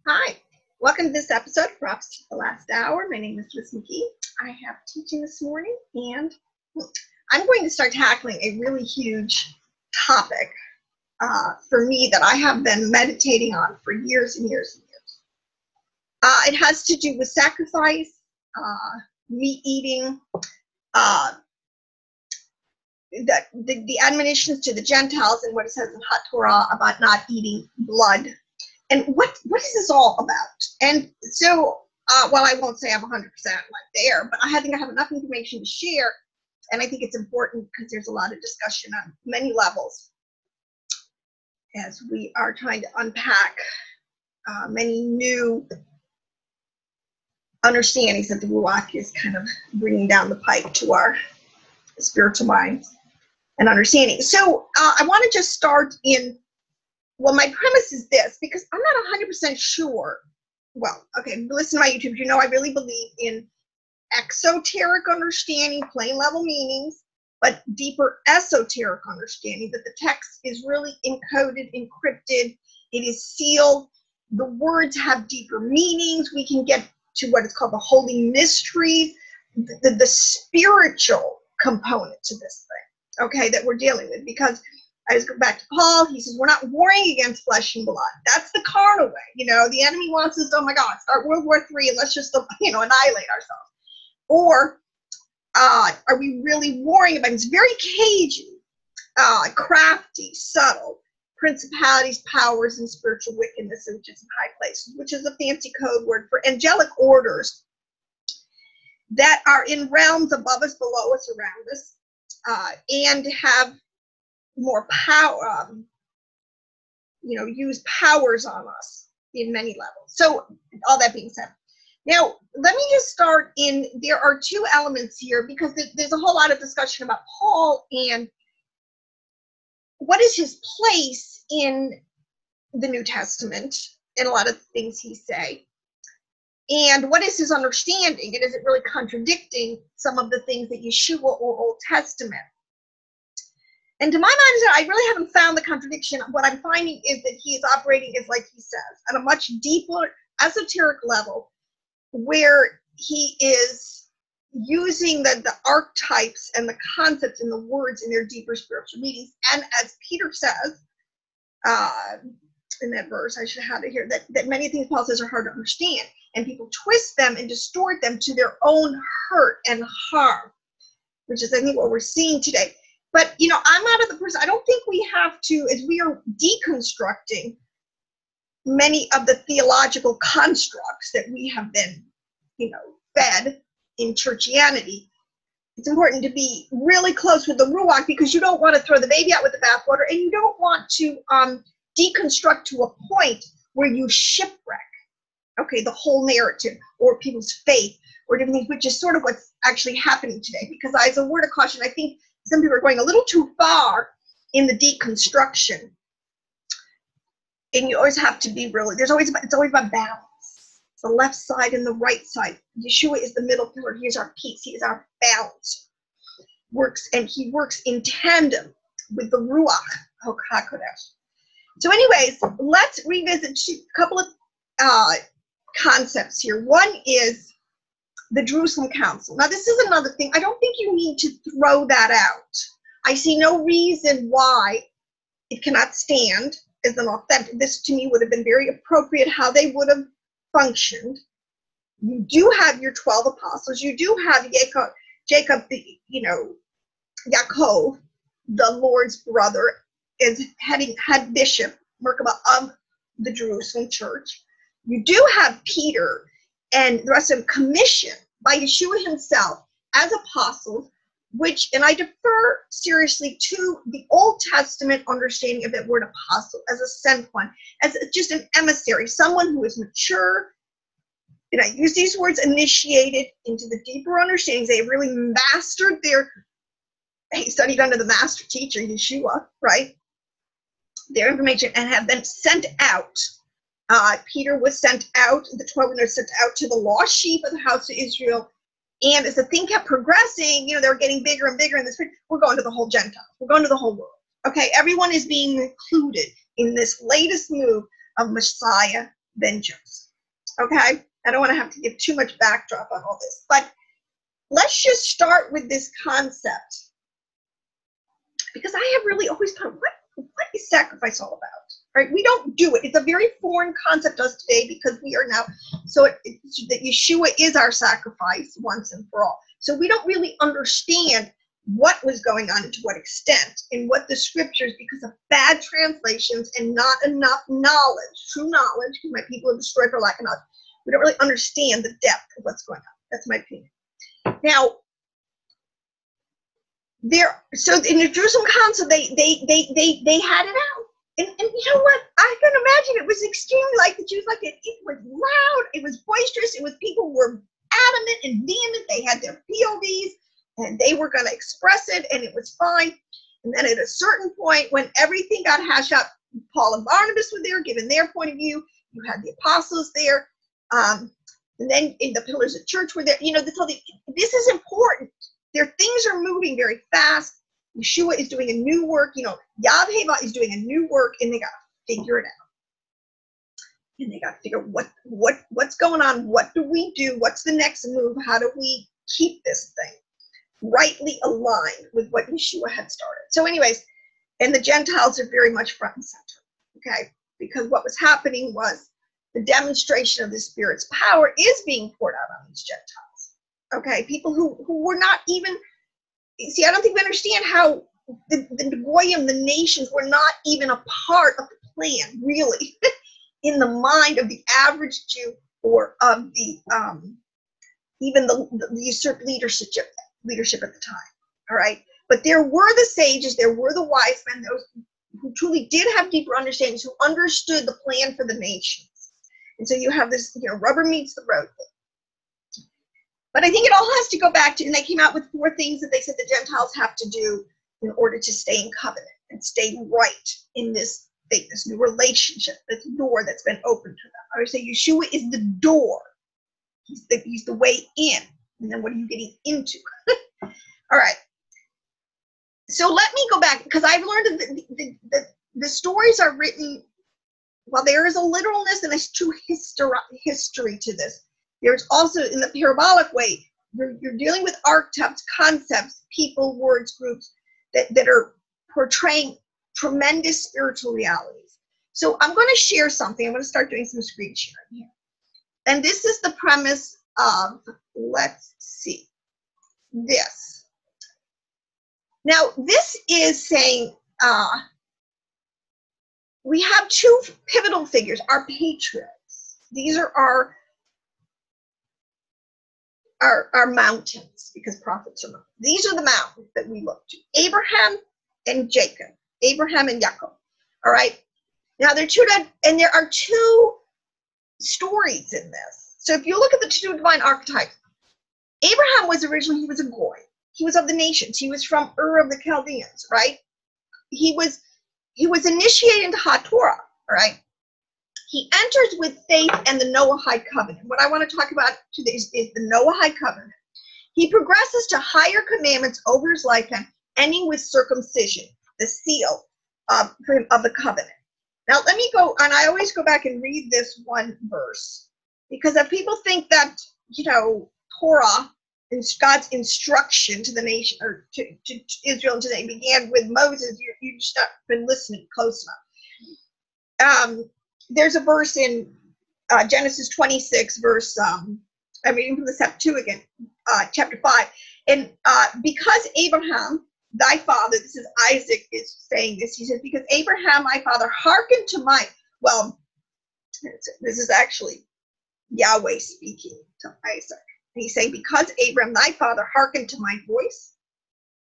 Hi, welcome to this episode of Props to the Last Hour. My name is Liz McGee. I have teaching this morning, and I'm going to start tackling a really huge topic for me that I have been meditating on for years and years and years. It has to do with sacrifice, meat eating, the admonitions to the Gentiles, and what it says in Hot Torah about not eating blood. And what is this all about? And so, well, I won't say I'm 100% there, but I think I have enough information to share, and I think it's important because there's a lot of discussion on many levels as we are trying to unpack many new understandings that the Ruach is kind of bringing down the pipe to our spiritual minds and understanding. So I want to just start in, well, my premise is this, because I'm not 100% sure. Well, okay, listen to my YouTube. You know, I really believe in exoteric understanding, plain level meanings, but deeper esoteric understanding, that the text is really encoded, encrypted, it is sealed. The words have deeper meanings. We can get to what is called the holy mysteries, the spiritual component to this thing, okay, that we're dealing with. Because I just go back to Paul. He says, we're not warring against flesh and blood. That's the carnal way. You know, the enemy wants us, oh my God, start World War III and let's just, annihilate ourselves. Or are we really warring about, it's very cagey, crafty, subtle, principalities, powers, and spiritual wickedness, which is in high places, which is a fancy code word for angelic orders that are in realms above us, below us, around us, and have more power, use powers on us in many levels. So all that being said, now let me just start in, there are two elements here, because there's a whole lot of discussion about Paul and what is his place in the New Testament and a lot of things he say, and what is his understanding, and is it really contradicting some of the things that Yeshua or Old Testament. And to my mind, I really haven't found the contradiction. What I'm finding is that he is operating, is like he says, at a much deeper esoteric level, where he is using the archetypes and the concepts and the words in their deeper spiritual meanings. And as Peter says in that verse, I should have it here, that many things Paul says are hard to understand, and people twist them and distort them to their own hurt and harm, which is, I think, what we're seeing today. But, I'm not of the person, I don't think we have to, as we are deconstructing many of the theological constructs that we have been, fed in churchianity, it's important to be really close with the Ruach, because you don't want to throw the baby out with the bathwater, and you don't want to deconstruct to a point where you shipwreck, okay, the whole narrative or people's faith or different things, which is sort of what's actually happening today. Because as a word of caution, I think some people are going a little too far in the deconstruction, and you always have to be really, it's always about balance. The left side and the right side. Yeshua is the middle pillar. He is our peace. He is our balance. He works in tandem with the Ruach HaKodesh. So anyways, let's revisit a couple of concepts here. One is the Jerusalem Council. Now, this is another thing. I don't think you need to throw that out. I see no reason why it cannot stand as an authentic. This, to me, would have been very appropriate how they would have functioned. You do have your 12 apostles. You do have Jacob, Yaakov, the Lord's brother, is head bishop, Merkabah, of the Jerusalem church. You do have Peter and the rest of them commissioned by Yeshua himself as apostles, and I defer seriously to the Old Testament understanding of that word apostle as a sent one, as just an emissary, someone who is mature, and I use these words, initiated into the deeper understandings. They have really mastered they studied under the master teacher, Yeshua, right? Their information, and have been sent out. Peter was sent out, the 12 were sent out to the lost sheep of the house of Israel. And as the thing kept progressing, they were getting bigger and bigger in the spirit. We're going to the whole Gentiles. We're going to the whole world. Okay, everyone is being included in this latest move of Messiah, vengeance. Okay? I don't want to have to give too much backdrop on all this, but let's just start with this concept, because I have really always thought, what is sacrifice all about? Right? We don't do it. It's a very foreign concept to us today, because we are now, that Yeshua is our sacrifice once and for all. So we don't really understand what was going on and to what extent in what the scriptures, because of bad translations and not enough knowledge, true knowledge, because my people are destroyed for lack of knowledge. We don't really understand the depth of what's going on. That's my opinion. Now, so in the Jerusalem Council, they had it out. And you know what? I can imagine it was extremely, like, the Jews, like, it was loud, it was boisterous, it was, people were adamant and vehement, they had their POVs, and they were going to express it, and it was fine. And then at a certain point, when everything got hashed out, Paul and Barnabas were there, giving their point of view, you had the apostles there, and then in the pillars of church were there. You know, this is important. Things are moving very fast. Yeshua is doing a new work. You know, Yahweh is doing a new work, and they got to figure it out. And they got to figure what's going on. What do we do? What's the next move? How do we keep this thing rightly aligned with what Yeshua had started? So anyways, and the Gentiles are very much front and center, okay? Because what was happening was the demonstration of the Spirit's power is being poured out on these Gentiles, okay? People who were not even, see, I don't think we understand how the Goyim, the nations, were not even a part of the plan, really, in the mind of the average Jew, or of the even the usurped leadership at the time. All right, but there were the sages, there were the wise men, those who truly did have deeper understandings, who understood the plan for the nations. And so you have this, you know, rubber meets the road thing. But I think it all has to go back to, and they came out with 4 things that they said the Gentiles have to do in order to stay in covenant and stay right in this thing, this new relationship, this door that's been opened to them. I would say Yeshua is the door. He's the way in. And then what are you getting into? All right. So let me go back, because I've learned that the stories are written, while there is a literalness and a true history to this, there's also, in the parabolic way, you're dealing with archetypes, concepts, people, words, groups that are portraying tremendous spiritual realities. So I'm going to share something. I'm going to start doing some screen sharing here. And this is the premise of, let's see, this. Now, this is saying, we have 2 pivotal figures, our patriarchs. These are our mountains, because prophets are mountains. These are the mountains that we look to. Abraham and Jacob. Abraham and Jacob. All right. Now, there are 2 stories in this. So if you look at the 2 divine archetypes, Abraham was originally, he was a Goy. He was of the nations. He was from Ur of the Chaldeans, right? He was initiated into HaTorah, all right? He enters with faith and the Noahide covenant. What I want to talk about today is the Noahide covenant. He progresses to higher commandments over his lifetime, ending with circumcision, the seal of the covenant. Now, let me go, and I always go back and read this one verse, because if people think that, you know, Torah and God's instruction to the nation, or to Israel today, began with Moses, you've just not been listening close enough. There's a verse in Genesis 26, verse, I'm reading from the Septuagint, chapter 5. And because Abraham, thy father, this is Isaac is saying this, he says, because Abraham, my father, hearkened to my, well, this is actually Yahweh speaking to Isaac. And he's saying, because Abraham, thy father, hearkened to my voice,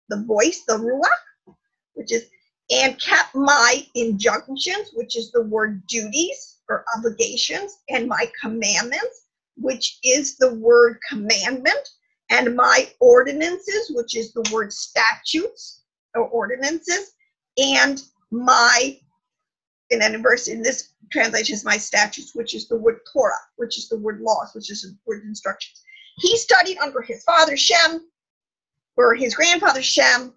the ruach, which is, and kept my injunctions, which is the word duties or obligations, and my commandments, which is the word commandment, and my ordinances, which is the word statutes or ordinances, and my, and then in verse, in this translation is my statutes, which is the word Torah, which is the word laws, which is the word instructions. He studied under his father Shem, or his grandfather Shem,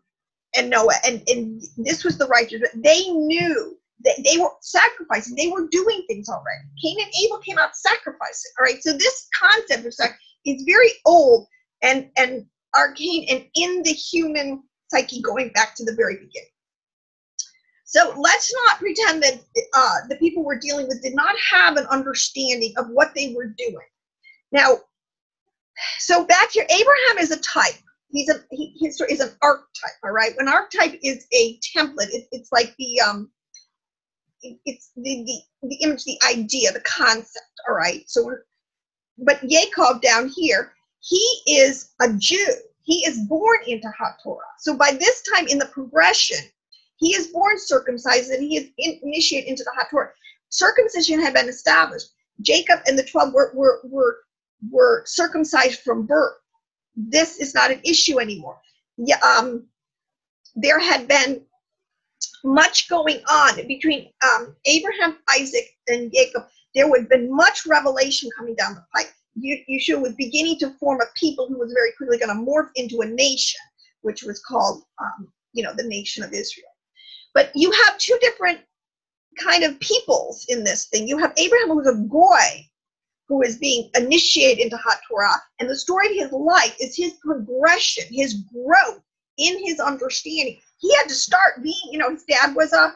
and Noah, and this was the righteous. They knew they were sacrificing. They were doing things already. Cain and Abel came out sacrificing. All right. So this concept of sacrifice is very old and arcane and in the human psyche going back to the very beginning. So let's not pretend that the people we're dealing with did not have an understanding of what they were doing. Now, so back here, Abraham is a type. His story is an archetype. All right. An archetype is a template. It's like the it's the image, the idea, the concept. All right. So, but Yaakov down here, he is a Jew. He is born into HaTorah. So by this time in the progression, he is born circumcised and he is initiated into the HaTorah. Circumcision had been established. Jacob and the 12 were circumcised from birth. This is not an issue anymore. Yeah, there had been much going on between Abraham, Isaac, and Jacob. There would have been much revelation coming down the pipe. Yeshua was beginning to form a people who was very quickly going to morph into a nation, which was called, the nation of Israel. But you have two different kind of peoples in this thing. You have Abraham, who's a goy, who is being initiated into HaTorah, and the story of his life is his progression, his growth in his understanding. He had to start being, his dad was an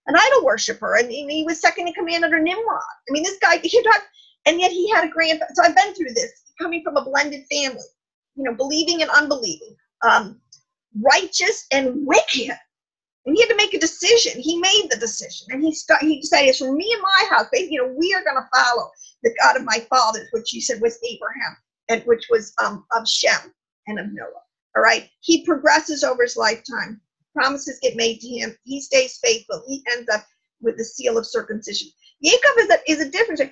idol worshiper, and he was second in command under Nimrod. I mean, this guy, and yet he had a grandfather. So I've been through this, coming from a blended family, believing and unbelieving, righteous and wicked. And he had to make a decision. He made the decision, and he decided, it's for me and my house, we are going to follow the God of my fathers, which he said was Abraham, and which was of Shem and of Noah. All right. He progresses over his lifetime. Promises get made to him. He stays faithful. He ends up with the seal of circumcision. Jacob is a difference.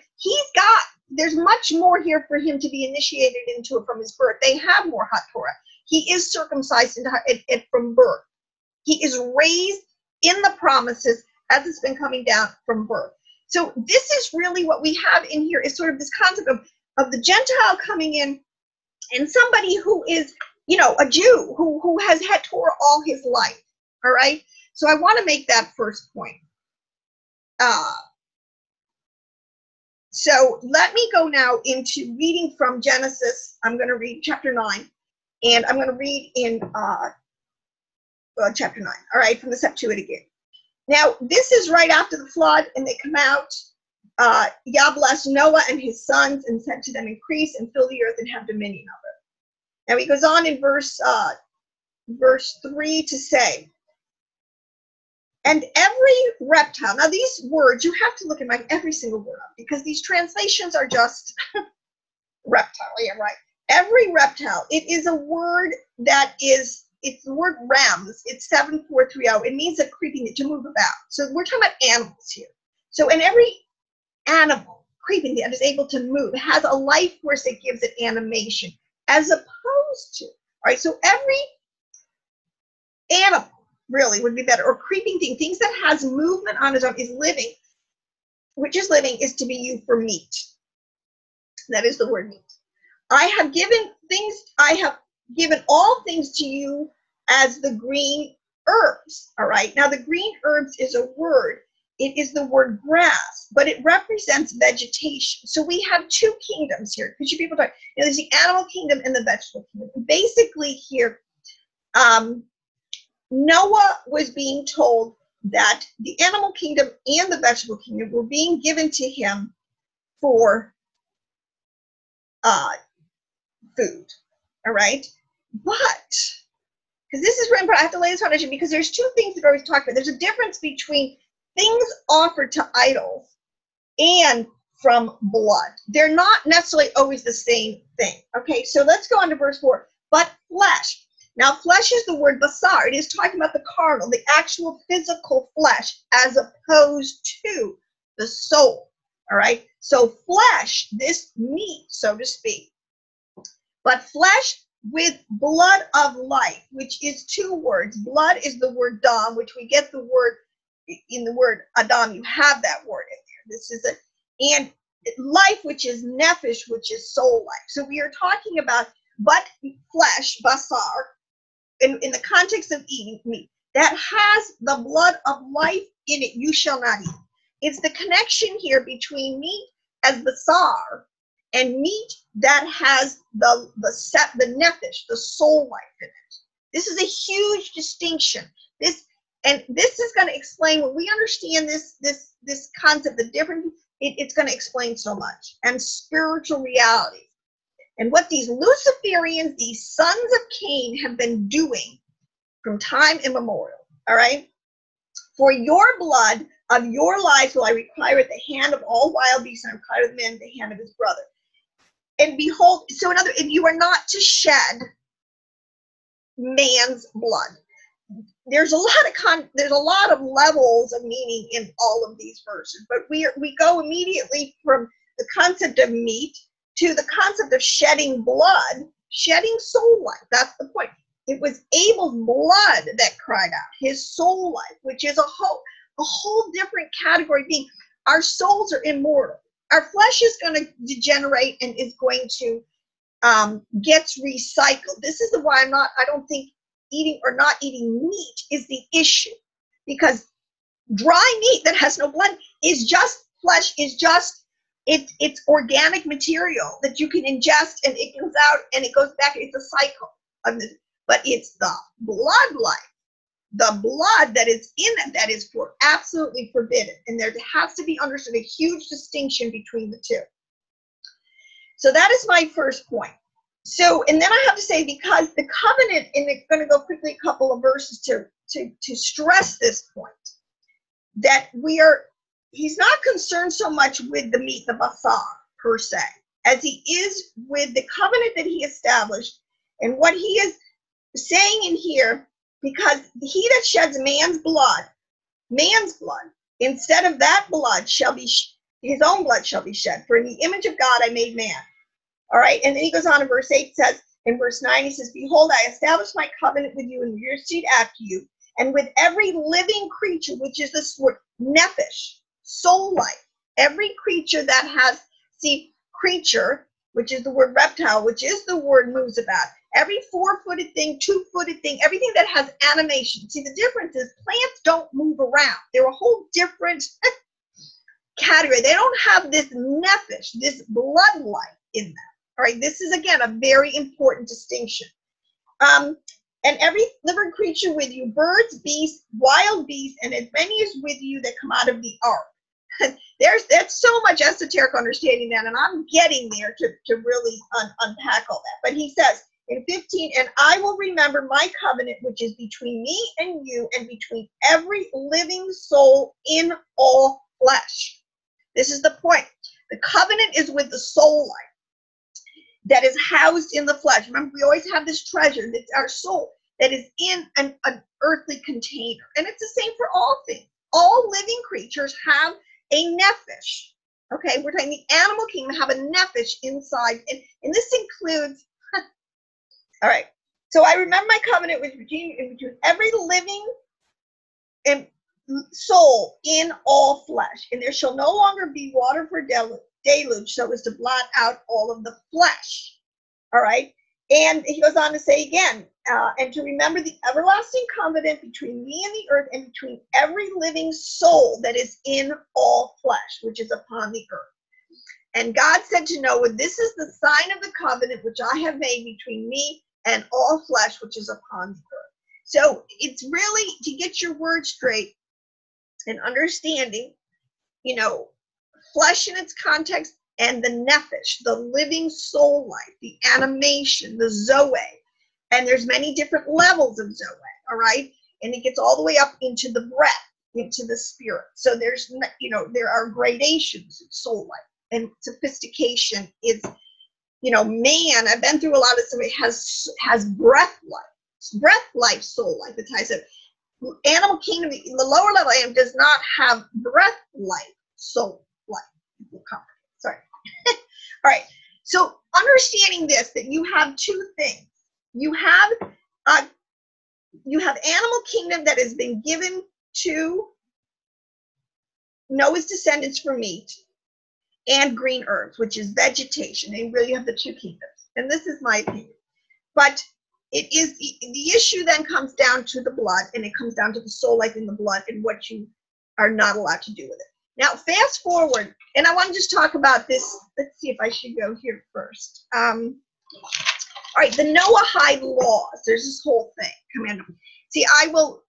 There's much more here for him to be initiated into it from his birth. They have more HaTorah. He is circumcised from birth. He is raised in the promises as it's been coming down from birth. So this is really what we have in here, is sort of this concept of the Gentile coming in, and somebody who is, a Jew who has had Torah all his life. All right. So I want to make that first point. So let me go now into reading from Genesis. I'm going to read chapter 9, and I'm going to read in chapter 9. All right, from the Septuagint. Now, this is right after the flood, and they come out. Yah blessed Noah and his sons and said to them, increase and fill the earth and have dominion of it. Now, he goes on in verse 3 to say, and every reptile. Now, these words, you have to look at every single word up, because these translations are just reptile. Yeah, right. Every reptile. It is a word that is, it's the word rams. It's 7430. It means a creeping, to move about. So we're talking about animals here. So in every animal, creeping, that is able to move, has a life force that gives it animation, as opposed to, all right, so every animal really would be better, or creeping thing, things that has movement on its own, is living, which is living, is to be used for meat. That is the word meat. I have given all things to you as the green herbs. All right. Now, the green herbs is a word. It is the word grass, but it represents vegetation. So we have two kingdoms here, because you people talk, there's the animal kingdom and the vegetable kingdom. Basically here, Noah was being told that the animal kingdom and the vegetable kingdom were being given to him for food. All right. But, because this is really important, I have to lay this foundation, because there's two things that are always talked about. There's a difference between things offered to idols and from blood. They're not necessarily always the same thing. Okay, so let's go on to verse 4. But flesh. Now, flesh is the word basar. It is talking about the carnal, the actual physical flesh, as opposed to the soul. All right, so flesh, this meat, so to speak. But flesh with blood of life, which is two words. Blood is the word dam, which we get the word in the word Adam. You have that word in there. This is and life, which is nephesh, which is soul life. So we are talking about, but flesh, basar, in the context of eating meat, that has the blood of life in it you shall not eat. It's the connection here between meat as the sar and meat that has the nefesh, the soul life in it. This is a huge distinction. This is going to explain when we understand this concept, the difference. It's going to explain so much, and spiritual reality, and what these Luciferians, these sons of Cain, have been doing from time immemorial. All right, for your blood of your lives will I require at the hand of all wild beasts, and I require of man at the hand of his brother. And behold, so in other, if you are not to shed man's blood. There's a lot of levels of meaning in all of these verses, but we go immediately from the concept of meat to the concept of shedding blood, shedding soul life. That's the point. It was Abel's blood that cried out, his soul life, which is a whole different category being. Our souls are immortal. Our flesh is going to degenerate and is going to gets recycled. This is why I don't think eating or not eating meat is the issue, because dry meat that has no blood is just flesh, is just it's organic material that you can ingest, and it comes out and it goes back. It's a cycle of this, but it's the blood life, the blood that is in it, that is absolutely forbidden, and there has to be understood a huge distinction between the two. So that is my first point. So, and then I have to say, because the covenant, and it's going to go quickly a couple of verses to stress this point, that he's not concerned so much with the meat, the basar, per se, as he is with the covenant that he established, and what he is saying in here, because he that sheds man's blood, instead of that blood shall be, his own blood shall be shed, for in the image of God I made man. All right, and then he goes on in verse 8, says, in verse 9, he says, behold, I establish my covenant with you and with your seed after you, and with every living creature, which is this word, nephesh, soul life. Every creature that has, creature, which is the word reptile, which is the word muzabat, every four-footed thing, two-footed thing, everything that has animation. See, the difference is plants don't move around. They're a whole different category. They don't have this nephesh, this blood life in them. All right, this is, again, a very important distinction. And every living creature with you, birds, beasts, wild beasts, and as many as with you that come out of the ark. That's so much esoteric understanding that, and I'm getting there to really unpack all that. But he says in 15, and I will remember my covenant, which is between me and you, and between every living soul in all flesh. This is the point. The covenant is with the soul life that is housed in the flesh. Remember, we always have this treasure, that's our soul, that is in an earthly container. And it's the same for all things. All living creatures have a nephesh. Okay, we're talking the animal kingdom have a nephesh inside. And this includes, all right, so I remember my covenant with between every living soul in all flesh. And there shall no longer be water for deluge, so as to blot out all of the flesh. All right, and he goes on to say again, and to remember the everlasting covenant between me and the earth, and between every living soul that is in all flesh, which is upon the earth. And God said to Noah, this is the sign of the covenant which I have made between me and all flesh which is upon the earth. So it's really to get your words straight and understanding, flesh in its context, and the nephesh, the living soul life, the animation, the zoe. And there's many different levels of zoe, all right? And it gets all the way up into the breath, into the spirit. So there's, there are gradations of soul life. And sophistication is, man, I've been through a lot of somebody has breath life, soul life. It's how I said, animal kingdom, the lower level I am does not have breath life, soul life. Sorry. All right. So understanding this, that you have two things. You have animal kingdom that has been given to Noah's descendants for meat, and green herbs, which is vegetation. And really you have the two kingdoms. And this is my opinion. But it is the issue then comes down to the blood, and it comes down to the soul life in the blood, and what you are not allowed to do with it. Now, fast forward, and I want to just talk about this. Let's see if I should go here first. All right, the Noahide laws. There's this whole thing. Command. See, I will,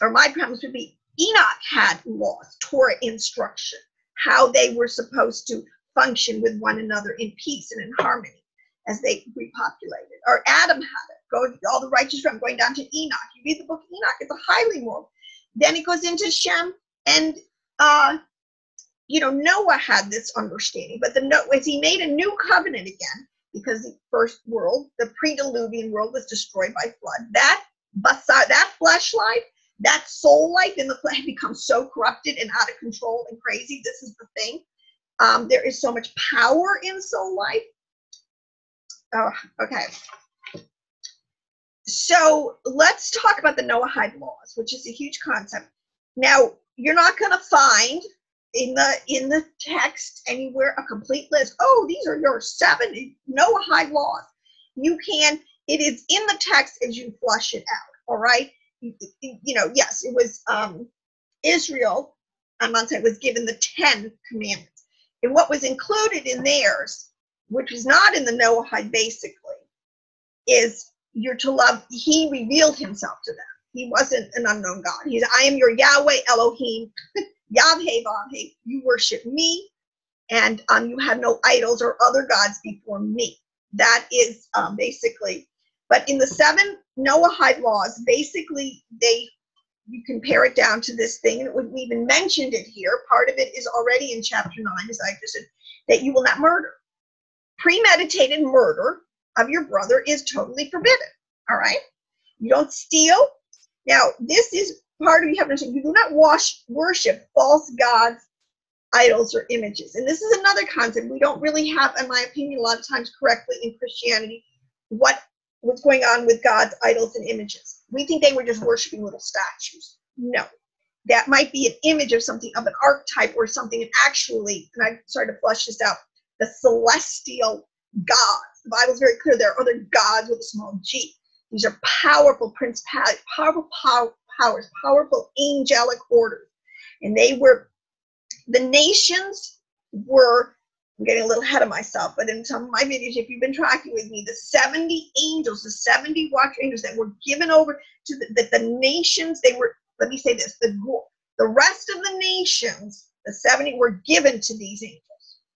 or my premise would be Enoch had laws, Torah instruction, how they were supposed to function with one another in peace and in harmony as they repopulated. Or Adam had it. Go all the righteous from going down to Enoch. You read the book of Enoch, it's a highly moral. Then it goes into Shem, and Noah had this understanding. But as he made a new covenant again, because the first world, the pre-diluvian world, was destroyed by flood. That flesh life, that soul life in the flesh had become so corrupted and out of control and crazy. This is the thing. There is so much power in soul life. Oh, okay. So let's talk about the Noahide laws, which is a huge concept. Now, you're not going to find in the text anywhere a complete list. Oh, these are your 7 Noahide laws. It is in the text as you flush it out. All right. Yes, it was Israel on one side was given the 10 commandments, and what was included in theirs, which was not in the Noahide, basically, is you're to love. He revealed himself to them. He wasn't an unknown God. He's, I am your Yahweh Elohim, Yahweh Vaheh. You worship me, and you have no idols or other gods before me. That is basically. But in the 7 Noahide laws, basically you can pare it down to this thing, and we even mentioned it here. Part of it is already in chapter 9, as I just said, that you will not murder. Premeditated murder of your brother is totally forbidden. All right, you don't steal. Now, this is part of you have to understand. You do not worship false gods, idols, or images. And this is another concept we don't really have, in my opinion, a lot of times correctly in Christianity. What's going on with gods, idols, and images? We think they were just worshiping little statues. No, that might be an image of something, of an archetype or something. And actually, and I started to flush this out, the celestial gods. The Bible is very clear. There are other gods with a small g. These are powerful principalities, powerful powers, powerful angelic orders. And the nations were, I'm getting a little ahead of myself, but in some of my videos, if you've been tracking with me, the 70 angels, the 70 watcher angels that were given over to the nations, they were, let me say this, the rest of the nations, the 70 were given to these angels.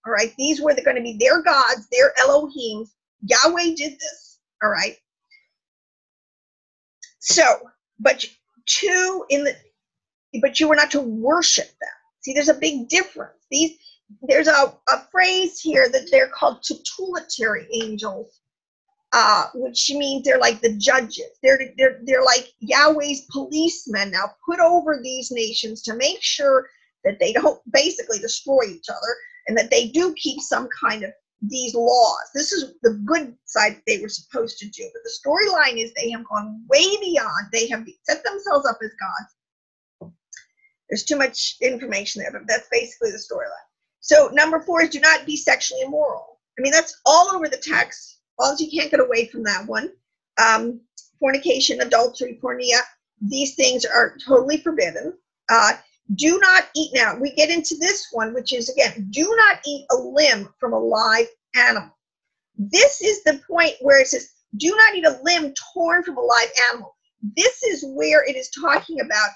All right, these were going to be their gods, their Elohim. Yahweh did this. All right. So, but you were not to worship them. See, there's a big difference. There's a phrase here that they're called tutelary angels, which means they're like the judges. They're like Yahweh's policemen now, put over these nations to make sure that they don't basically destroy each other, and that they do keep some kind of these laws. This is the good side they were supposed to do. But the storyline is they have gone way beyond. They have set themselves up as gods. There's too much information there, but that's basically the storyline. So number 4 is do not be sexually immoral. I mean, that's all over the text. You can't get away from that one. Fornication, adultery, porneia, these things are totally forbidden. Do not eat. Now we get into this one, which is, again, do not eat a limb from a live animal. This is the point where it says, do not eat a limb torn from a live animal. This is where it is talking about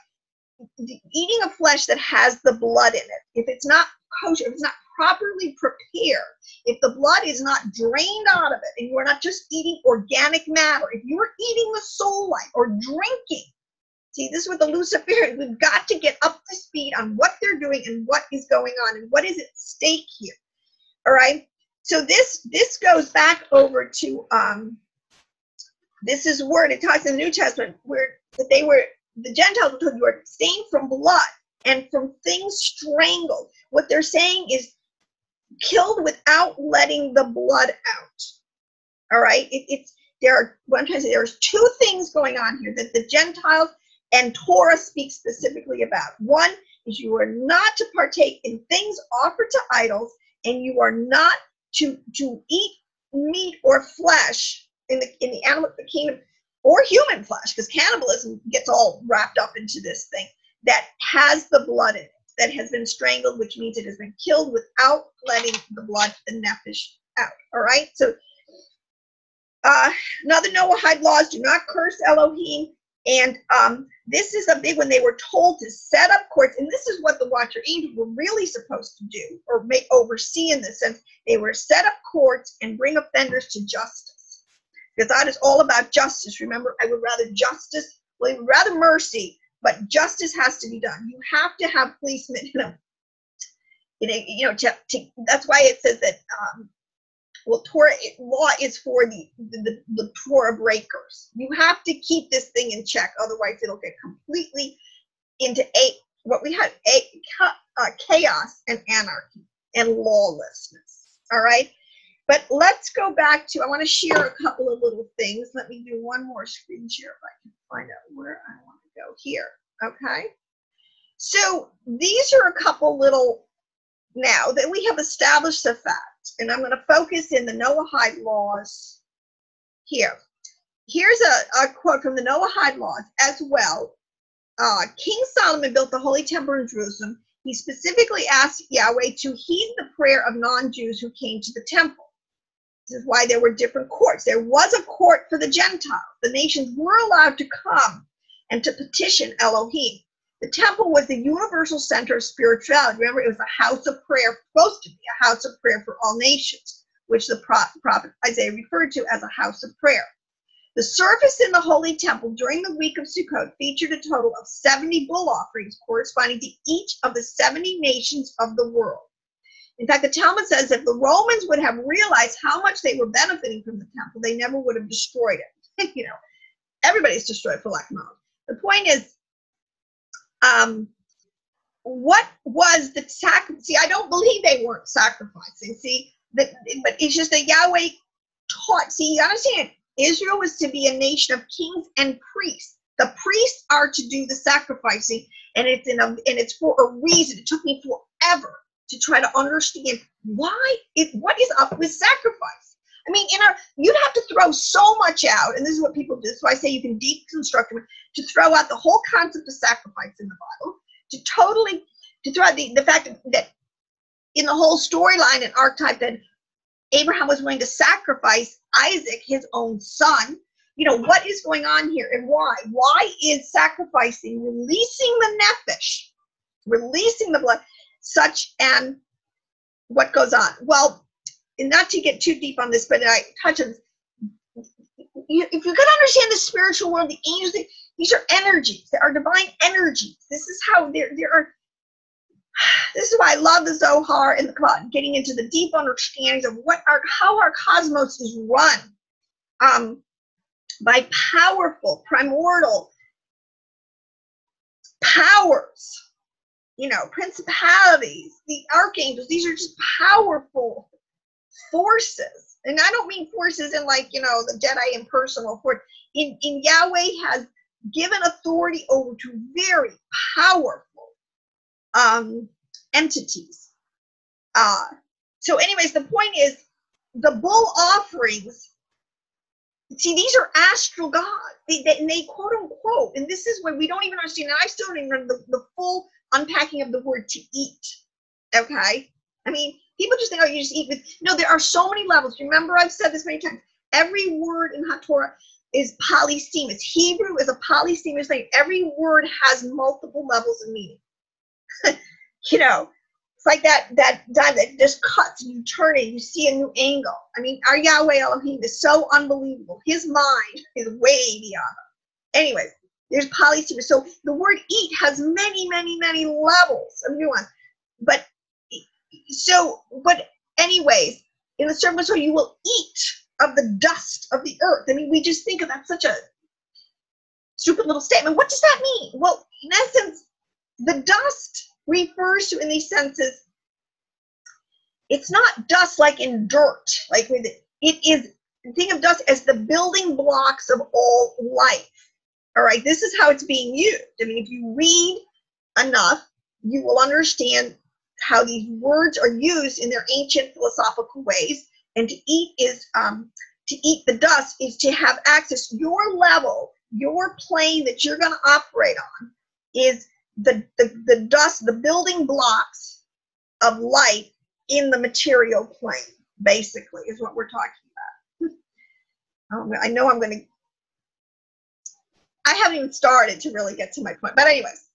eating a flesh that has the blood in it. If it's not kosher, if it's not properly prepared, if the blood is not drained out of it, and you are not just eating organic matter, if you are eating the soul life or drinking, see, this is what the Luciferians, we've got to get up to speed on what they're doing and what is going on and what is at stake here. All right. So this goes back over to this is word it talks in the New Testament where that the Gentiles were told you are abstained from blood and from things strangled. What they're saying is killed without letting the blood out. All right. There's 2 things going on here that the Gentiles and Torah speaks specifically about. One is you are not to partake in things offered to idols, and you are not to eat meat or flesh in the animal kingdom or human flesh, because cannibalism gets all wrapped up into this thing, that has the blood in it, that has been strangled, which means it has been killed without letting the blood, the nefesh, out. All right? So another Noahide laws, do not curse Elohim. And this is a big one. They were told to set up courts, and this is what the watcher angels were really supposed to do, or oversee in this sense. They were set up courts and bring offenders to justice, because God is all about justice. Remember, I would rather justice, well, I would rather mercy, but justice has to be done. You have to have policemen, that's why it says that Torah law is for the Torah breakers. You have to keep this thing in check, otherwise it'll get completely into chaos and anarchy and lawlessness. All right, but let's go back to, I want to share a couple of little things. Let me do one more screen share if I can find out where I want to go here. Okay, so these are a couple little, now that we have established the fact, and I'm going to focus in the Noahide laws here. Here's a quote from the Noahide laws as well. King Solomon built the Holy Temple in Jerusalem. He specifically asked Yahweh to heed the prayer of non-Jews who came to the temple. This is why there were different courts. There was a court for the Gentiles. The nations were allowed to come and to petition Elohim. The temple was the universal center of spirituality. Remember, it was a house of prayer, supposed to be a house of prayer for all nations, which the prophet Isaiah referred to as a house of prayer. The service in the Holy Temple during the week of Sukkot featured a total of 70 bull offerings corresponding to each of the 70 nations of the world. In fact, the Talmud says if the Romans would have realized how much they were benefiting from the temple, they never would have destroyed it. Everybody's destroyed for lack of knowledge. The point is, what was the sacrifice? See, I don't believe they weren't sacrificing. See, but it's just that Yahweh taught. See, you understand? Israel was to be a nation of kings and priests. The priests are to do the sacrificing, and it's for a reason. It took me forever to try to understand what is up with sacrifice. I mean, you'd have to throw so much out, and this is what people do. So I say you can deconstruct it, to throw out the whole concept of sacrifice in the Bible, to throw out the fact that in the whole storyline and archetype that Abraham was willing to sacrifice Isaac, his own son. What is going on here and why? Why is sacrificing, releasing the nefesh, releasing the blood, what goes on? Well, and not to get too deep on this, but I touch on this. If you're going to understand the spiritual world, the angels, these are energies. They are divine energies. This is how there are. This is why I love the Zohar and the Kabbalah, getting into the deep understandings of how our cosmos is run by powerful, primordial powers. Principalities, the archangels. These are just powerful forces, and I don't mean forces in the Jedi impersonal force. In Yahweh has given authority over to very powerful entities. So anyways, the point is the bull offerings. See, these are astral gods. They quote unquote, and this is where we don't even understand. And I still don't even know the full unpacking of the word to eat. Okay, I mean, people just think, oh, you just eat with. No, there are so many levels. Remember, I've said this many times. Every word in HaTorah is polysemous. Hebrew is a polysemous thing. Every word has multiple levels of meaning. It's like that dime that just cuts and you turn it, you see a new angle. I mean, our Yahweh Elohim is so unbelievable. His mind is way beyond us. Anyways, there's polysemous. So the word eat has many, many, many levels of nuance. But anyways, in the serpent soul, you will eat of the dust of the earth. I mean, we just think of that such a stupid little statement. What does that mean? Well, in essence, the dust refers to, in these senses, it's not dust like in dirt, like with it. It is, think of dust as the building blocks of all life. All right, this is how it's being used. I mean, if you read enough, you will understand how these words are used in their ancient philosophical ways. And to eat is to eat the dust is to have access. Your level, your plane that you're going to operate on is the dust, the building blocks of light in the material plane, basically, is what we're talking about. I know I haven't even started to really get to my point, but anyways.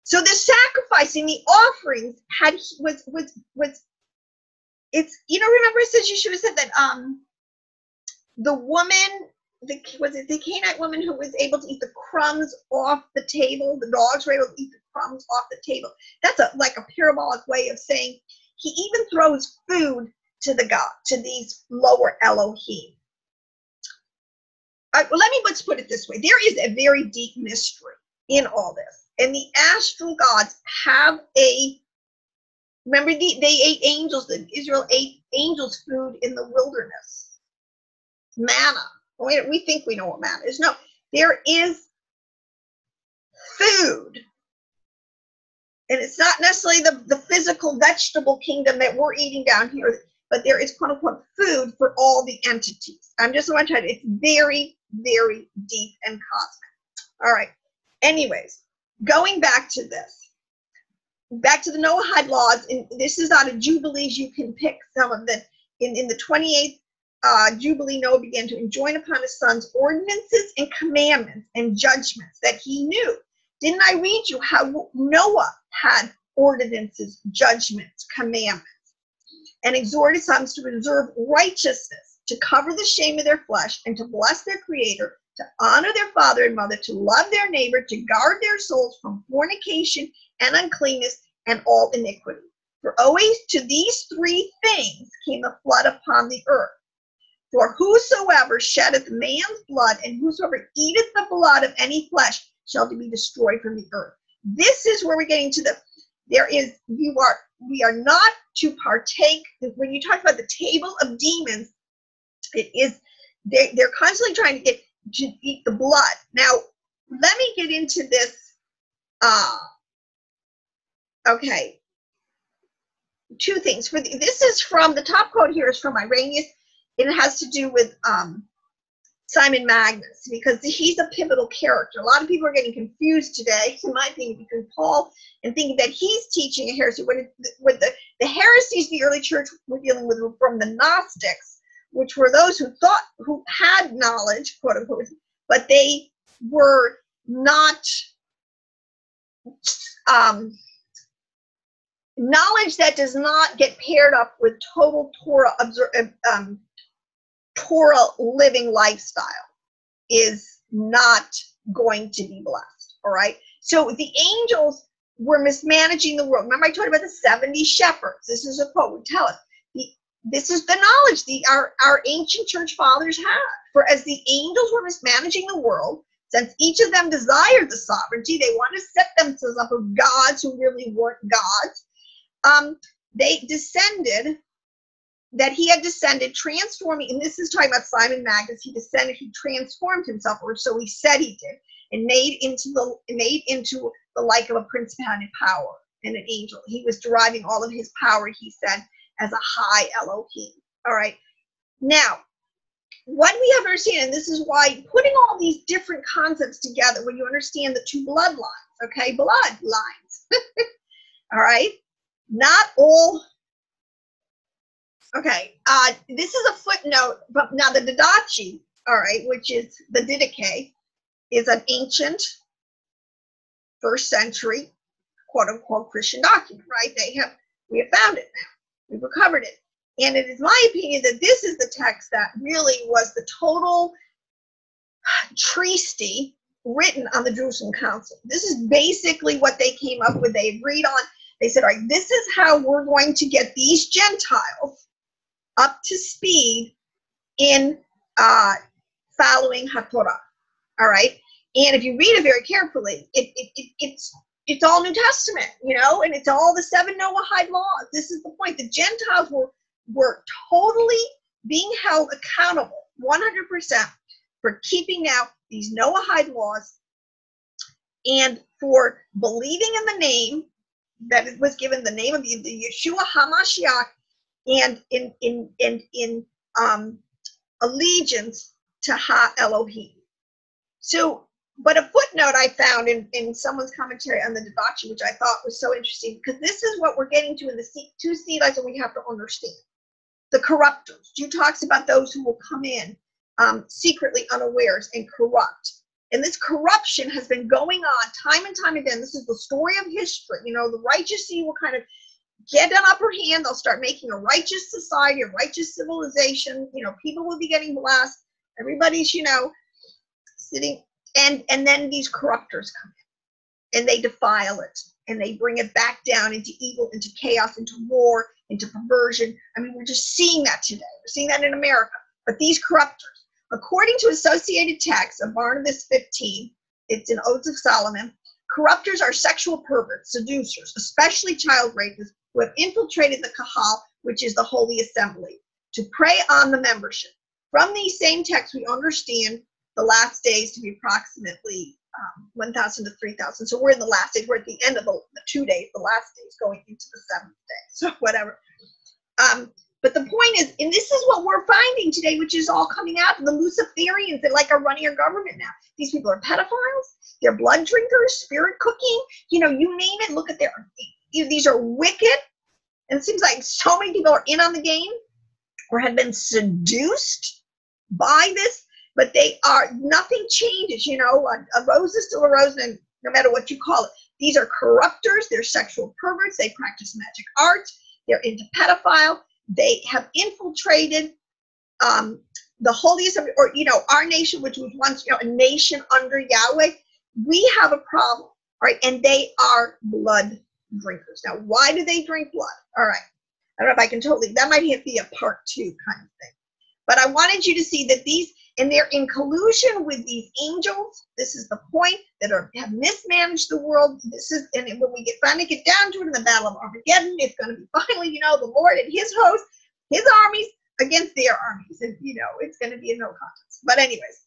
So the sacrificing, the offerings was it's, remember it says, you should have said that the woman, was it the Canaanite woman who was able to eat the crumbs off the table? The dogs were able to eat the crumbs off the table. That's like a parabolic way of saying he even throws food to these lower Elohim. Let's put it this way. There is a very deep mystery in all this. And the astral gods have remember they ate angels, Israel ate angels' food in the wilderness. Manna. We think we know what manna is. No, there is food. And it's not necessarily the physical vegetable kingdom that we're eating down here, but there is quote unquote food for all the entities. I'm just going to tell you, it's very, very deep and cosmic. All right. Anyways, going back to this, back to the Noahide laws, and this is out of Jubilees. You can pick some of the, in the 28th Jubilee, Noah began to enjoin upon his sons ordinances and commandments and judgments that he knew. Didn't I read you how Noah had ordinances, judgments, commandments, and exhorted sons to observe righteousness, to cover the shame of their flesh, and to bless their Creator, to honor their father and mother, to love their neighbor, to guard their souls from fornication and uncleanness and all iniquity. For always to these three things came the flood upon the earth. For whosoever sheddeth man's blood, and whosoever eateth the blood of any flesh, shall be destroyed from the earth. This is where we're getting to we are not to partake. When you talk about the table of demons, it is, they're constantly trying to eat the blood. Now, let me get into this. Okay. Two things. This is from, the top quote here is from Irenaeus. It has to do with Simon Magus, because he's a pivotal character. A lot of people are getting confused today, in my opinion, between Paul and thinking that he's teaching a heresy. When the heresies the early church were dealing with were from the Gnostics, which were those who had knowledge, quote unquote, but they were not knowledge that does not get paired up with total Torah living lifestyle is not going to be blessed. All right. So the angels were mismanaging the world. Remember, I told you about the 70 shepherds. This is a quote would tell us. This is the knowledge our ancient church fathers had. For as the angels were mismanaging the world, since each of them desired the sovereignty, they wanted to set themselves up with gods who really weren't gods. They descended. That he had descended, transforming, and this is talking about Simon Magus. He transformed himself, or so he said he did, and made into the like of a principality power and an angel. He was deriving all of his power, he said, as a high Elohim. All right. Now, what we have to understand, and this is why putting all these different concepts together, when you understand the two bloodlines, okay, bloodlines. All right. Not all. Okay, this is a footnote, but now the Didache, all right, which is the Didache, is an ancient first century, quote unquote, Christian document, right? We have found it now. We've recovered it. And it is my opinion that this is the text that really was the total treatise written on the Jerusalem Council. This is basically what they came up with. They agreed on. They said, all right, this is how we're going to get these Gentiles up to speed in following HaTorah. All right. And if you read it very carefully, it's all New Testament, and it's all the 7 Noahide laws. This is the point. The Gentiles were totally being held accountable 100% for keeping out these Noahide laws and for believing in the name that it was given, the name of the Yeshua HaMashiach, and in allegiance to Ha Elohim. So, but a footnote I found in someone's commentary on the Didache, which I thought was so interesting, because this is what we're getting to in the two sea lives, and we have to understand. The corruptors. Jude talks about those who will come in secretly unawares and corrupt. And this corruption has been going on time and time again. This is the story of history. You know, the righteous will kind of get an upper hand. They'll start making a righteous society, a righteous civilization. You know, people will be getting blessed. Everybody's, you know, sitting. And then these corruptors come in and they defile it. And they bring it back down into evil, into chaos, into war, into perversion. I mean, we're just seeing that today. We're seeing that in America. But these corruptors, according to Associated Texts of Barnabas 15, it's in Odes of Solomon, corruptors are sexual perverts, seducers, especially child rapists, who have infiltrated the Kahal, which is the Holy Assembly, to prey on the membership. From these same texts, we understand the last days to be approximately 1,000 to 3,000. So we're in the last days. We're at the end of the 2 days, the last days, going into the seventh day. So whatever. But the point is, and this is what we're finding today, which is all coming out of the Luciferians that like are running our government now. These people are pedophiles. They're blood drinkers, spirit cooking. You know, you name it. Look at these are wicked. And it seems like so many people are in on the game or have been seduced by this. But they are, nothing changes, you know, a rose is still a rose, and no matter what you call it. These are corruptors, they're sexual perverts, they practice magic arts, they're into pedophile, they have infiltrated the holiest of, or, you know, our nation, which was once, you know, a nation under Yahweh. We have a problem, right? And they are blood drinkers. Now, why do they drink blood? All right. I don't know if I can totally, that might be a part 2 kind of thing. But I wanted you to see that these, and they're in collusion with these angels. This is the point, that have mismanaged the world. This is, and when we finally get down to it in the Battle of Armageddon, it's going to be finally, you know, the Lord and his host, his armies against their armies. And, you know, it's going to be a no contest. But anyways,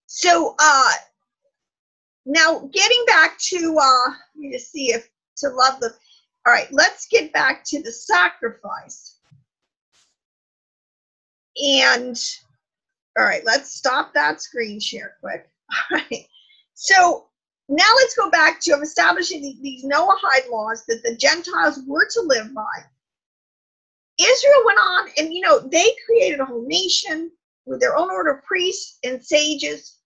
so now getting back to, let me just see if to love the, all right, let's get back to the sacrifice. And all right, let's stop that screen share quick. All right, so now let's go back to establishing these Noahide laws that the Gentiles were to live by. Israel went on, and you know, they created a whole nation with their own order of priests and sages,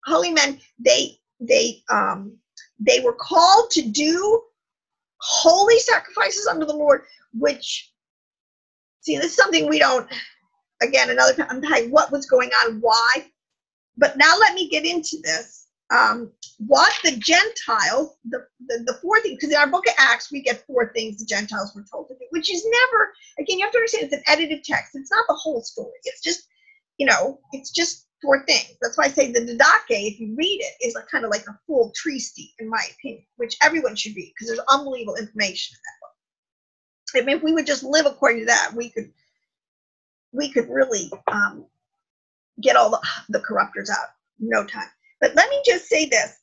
holy men. They were called to do holy sacrifices unto the Lord, which, see, this is something we don't. Again, another time, I'm telling you what was going on, why. But now let me get into this. What the Gentiles, the 4 things, because in our book of Acts, we get 4 things the Gentiles were told to do, which is never, again, you have to understand it's an edited text. It's not the whole story. It's just, you know, it's just 4 things. That's why I say the Didache, if you read it, is kind of like a full treatise, in my opinion, which everyone should read, because there's unbelievable information in that book. I mean, if we would just live according to that, we could really get all the corruptors out in no time. But let me just say this.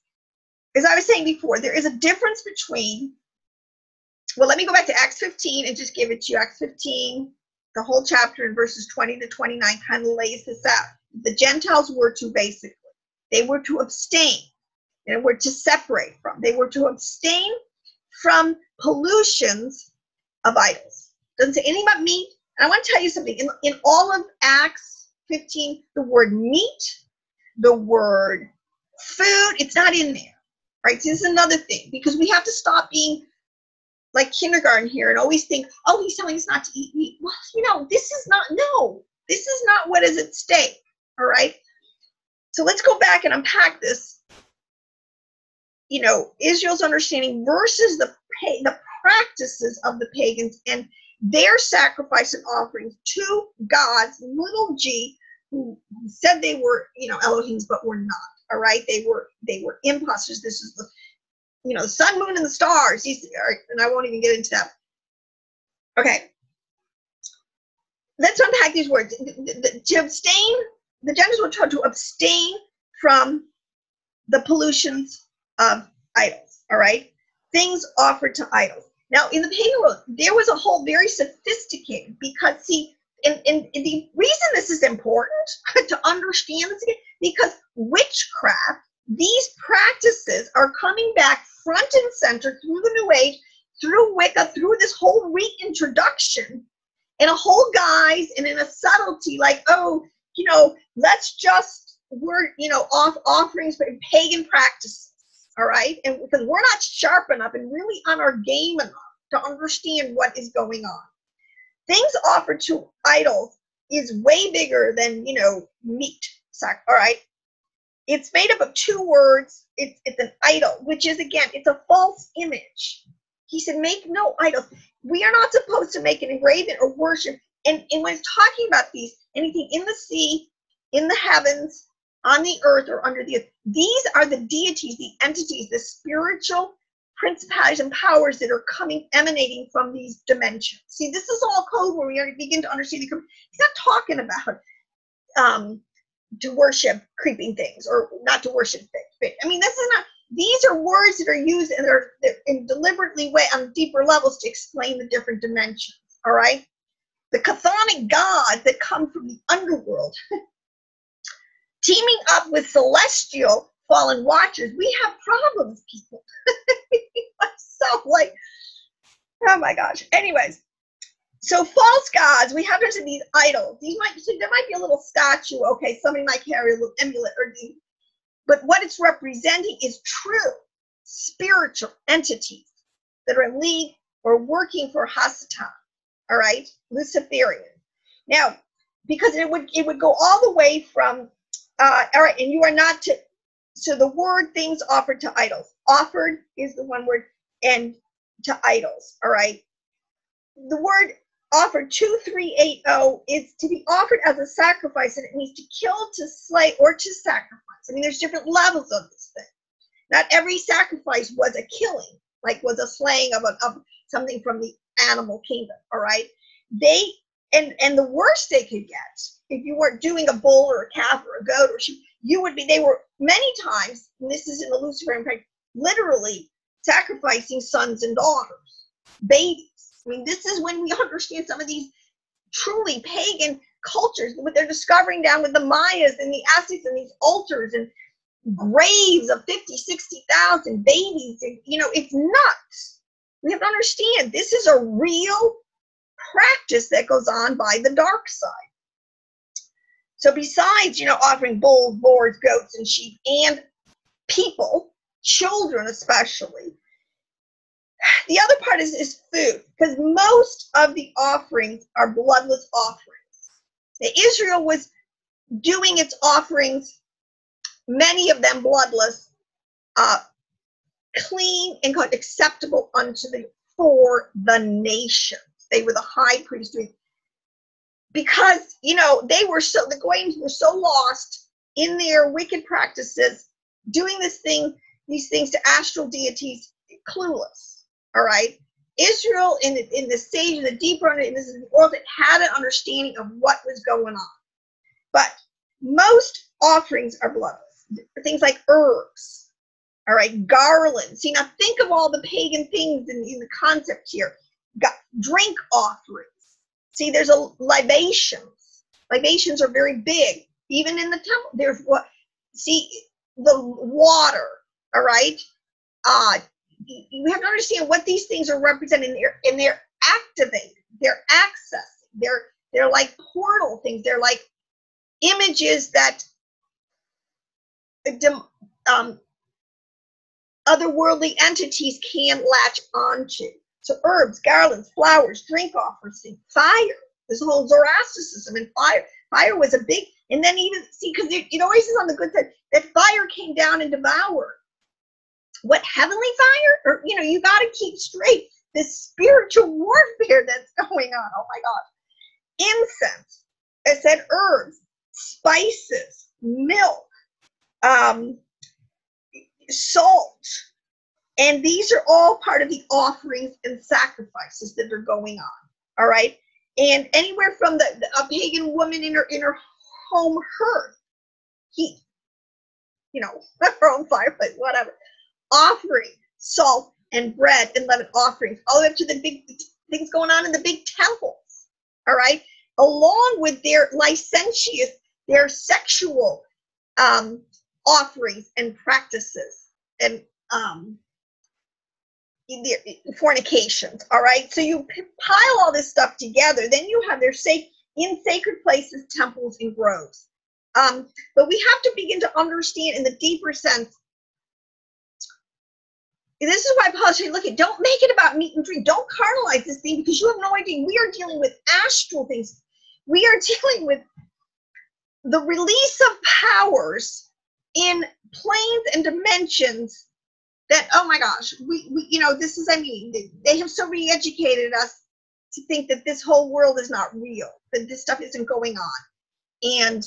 As I was saying before, there is a difference between, well, let me go back to Acts 15 and just give it to you. Acts 15, the whole chapter in verses 20 to 29 kind of lays this out. The Gentiles were to basically, they were to abstain and were to separate from. They were to abstain from pollutions of idols. Doesn't say anything about meat. And I want to tell you something. In all of Acts 15, the word meat, the word food, it's not in there. Right? So this is another thing, because we have to stop being like kindergarten here and always think, oh, he's telling us not to eat meat. Well, you know, this is not what is at stake. All right? So let's go back and unpack this. You know, Israel's understanding versus the practices of the pagans and their sacrifice and offerings to gods, little g, who said they were, you know, Elohims, but were not. All right, they were imposters. This is the, you know, the sun, moon, and the stars. And I won't even get into that. Okay, let's unpack these words. To abstain, the Gentiles were told to abstain from the pollutions of idols. All right, things offered to idols. Now, in the pagan world, there was a whole very sophisticated, because see, and the reason this is important to understand this, because witchcraft, these practices are coming back front and center through the New Age, through Wicca, through this whole reintroduction, in a whole guise and in a subtlety, like, oh, let's just, off offerings, but pagan practices, all right? And because we're not sharp enough and really on our game enough to understand what is going on. Things offered to idols is way bigger than, meat, all right? It's made up of two words. It's an idol, which is, again, it's a false image. He said, make no idols. We are not supposed to make an engraving or worship. And when it's talking about these, anything in the sea, in the heavens, on the earth, or under the earth, these are the deities, the entities, the spiritual principalities and powers that are emanating from these dimensions. See, this is all code where we begin to understand the code. He's not talking about to worship creeping things or not to worship things. I mean, this is not, these are words that are used and they're in deliberately way on deeper levels to explain the different dimensions, all right? The chthonic gods that come from the underworld, teaming up with celestial fallen watchers. We have problems, people. So, like, oh my gosh. Anyways, so false gods, we have to these idols. There might be a little statue, okay, somebody might carry a little amulet, but what it's representing is true spiritual entities that are in league or working for Hasatan, all right, Luciferian. Now, because it would go all the way from, all right, and you are not to, so the word things offered to idols. Offered is the one word, and to idols, all right? The word offered, 2380, is to be offered as a sacrifice, and it means to kill, to slay, or to sacrifice. I mean, there's different levels of this thing. Not every sacrifice was a killing, like was a slaying of something from the animal kingdom, all right? And the worst they could get, if you weren't doing a bull or a calf or a goat or sheep, they were many times, and this is in the Luciferian prayer, literally sacrificing sons and daughters, babies. I mean, this is when we understand some of these truly pagan cultures, what they're discovering down with the Mayas and the Aztecs and these altars and graves of 50, 60,000 babies. And, it's nuts. We have to understand this is a real practice that goes on by the dark side. So besides, offering bulls, boars, goats, and sheep, and people, children especially, the other part is food, because most of the offerings are bloodless offerings. Now, Israel was doing its offerings, many of them bloodless, clean and acceptable for the nations. They were the high priest, because the Goyim were so lost in their wicked practices, doing these things to astral deities, clueless. All right, Israel in the stage of the deeper in this is the world that had an understanding of what was going on, but most offerings are bloodless. Things like herbs, all right, garlands. See, now think of all the pagan things in the concept here. Got drink offerings. See, there's a libations. Libations are very big, even in the temple. There's the water. All right. You have to understand what these things are representing, and they're activated, they're accessing, they're like portal things, they're like images that otherworldly entities can latch onto. So herbs, garlands, flowers, drink offerings, fire. This whole Zoroastrianism and fire was a big, and then even because it always is on the good side that fire came down and devoured. What heavenly fire? Or you got to keep straight this spiritual warfare that's going on. Oh my gosh! Incense. I said herbs, spices, milk, salt, and these are all part of the offerings and sacrifices that are going on. All right, and anywhere from a pagan woman in her home hearth, heat, her own fireplace, whatever. Offering salt and bread and leaven offerings, all the way up to the big things going on in the big temples. All right, along with their licentious, their sexual offerings and practices and fornications. All right, so you pile all this stuff together, then you have their in sacred places, temples, and groves. But we have to begin to understand in the deeper sense. This is why Paul said, look, don't make it about meat and drink. Don't carnalize this thing, because you have no idea. We are dealing with astral things. We are dealing with the release of powers in planes and dimensions that, oh my gosh, we this is, I mean, they have so re-educated us to think that this whole world is not real, that this stuff isn't going on. And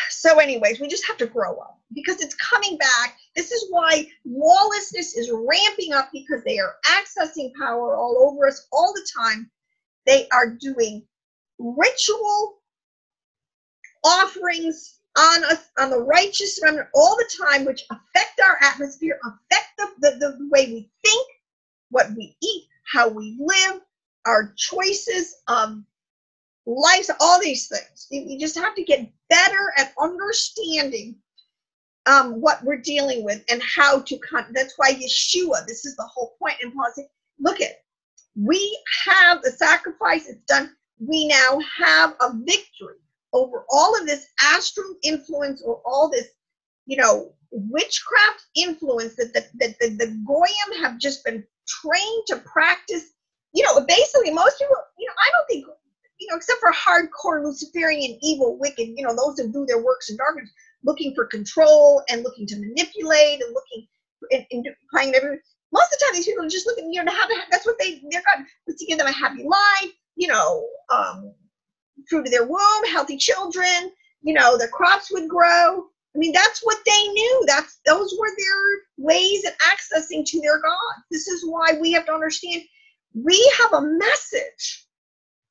so anyways, we just have to grow up, because it's coming back. This is why lawlessness is ramping up, because they are accessing power all over us all the time. They are doing ritual offerings on us, on the righteous remnant all the time, which affect our atmosphere, affect the way we think, what we eat, how we live, our choices of life, all these things. You just have to get better at understanding what we're dealing with and how to that's why Yeshua, this is the whole point. And Paul said, look at, we have the sacrifice, it's done. We now have a victory over all of this astral influence, or all this, witchcraft influence that the Goyim have just been trained to practice. Basically most people, I don't think, except for hardcore Luciferian, evil, wicked, those who do their works in darkness, looking for control and looking to manipulate and looking and playing everything. Most of the time, these people are just looking, to have, that's what their God was, to give them a happy life, fruit of their womb, healthy children, their crops would grow. I mean, that's what they knew. Those were their ways of accessing to their God. This is why we have to understand we have a message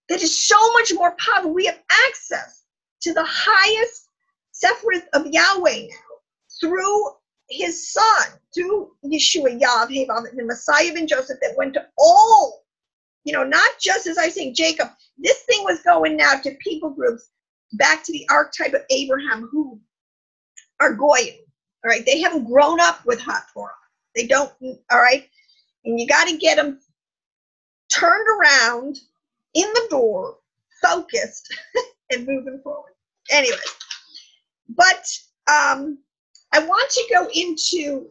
that is so much more powerful. We have access to the highest Sephiroth of Yahweh now through his son, through Yeshua, Yahweh, the Messiah and Joseph, that went to all, not just, as I say, Jacob. This thing was going now to people groups, back to the archetype of Abraham, who are Goyim, all right? They haven't grown up with Hot Torah. They don't, all right? And you got to get them turned around, in the door, focused, and moving forward. Anyway, but I want to go into,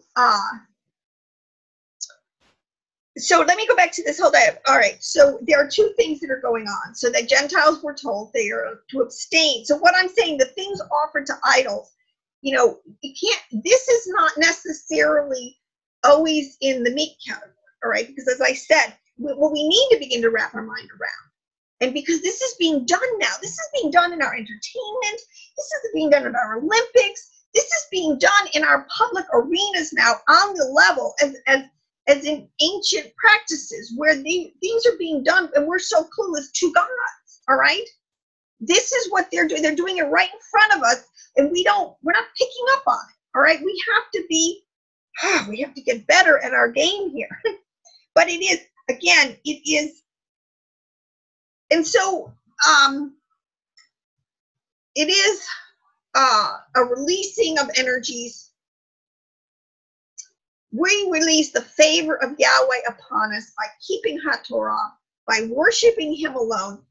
so let me go back to this whole day. All right, so there are two things that are going on. So the Gentiles were told they are to abstain. So what I'm saying, the things offered to idols, you can't, this is not necessarily always in the meat category, all right? Because as I said, what we need to begin to wrap our mind around, and because this is being done now, this is being done in our entertainment, this is being done in our Olympics, this is being done in our public arenas now on the level as in ancient practices, where things are being done and we're so clueless to God, all right? This is what they're doing. They're doing it right in front of us, and we're not picking up on it, all right? We have to get better at our game here. But it is, again, it is, and so it is a releasing of energies. We release the favor of Yahweh upon us by keeping HaTorah, by worshiping him alone,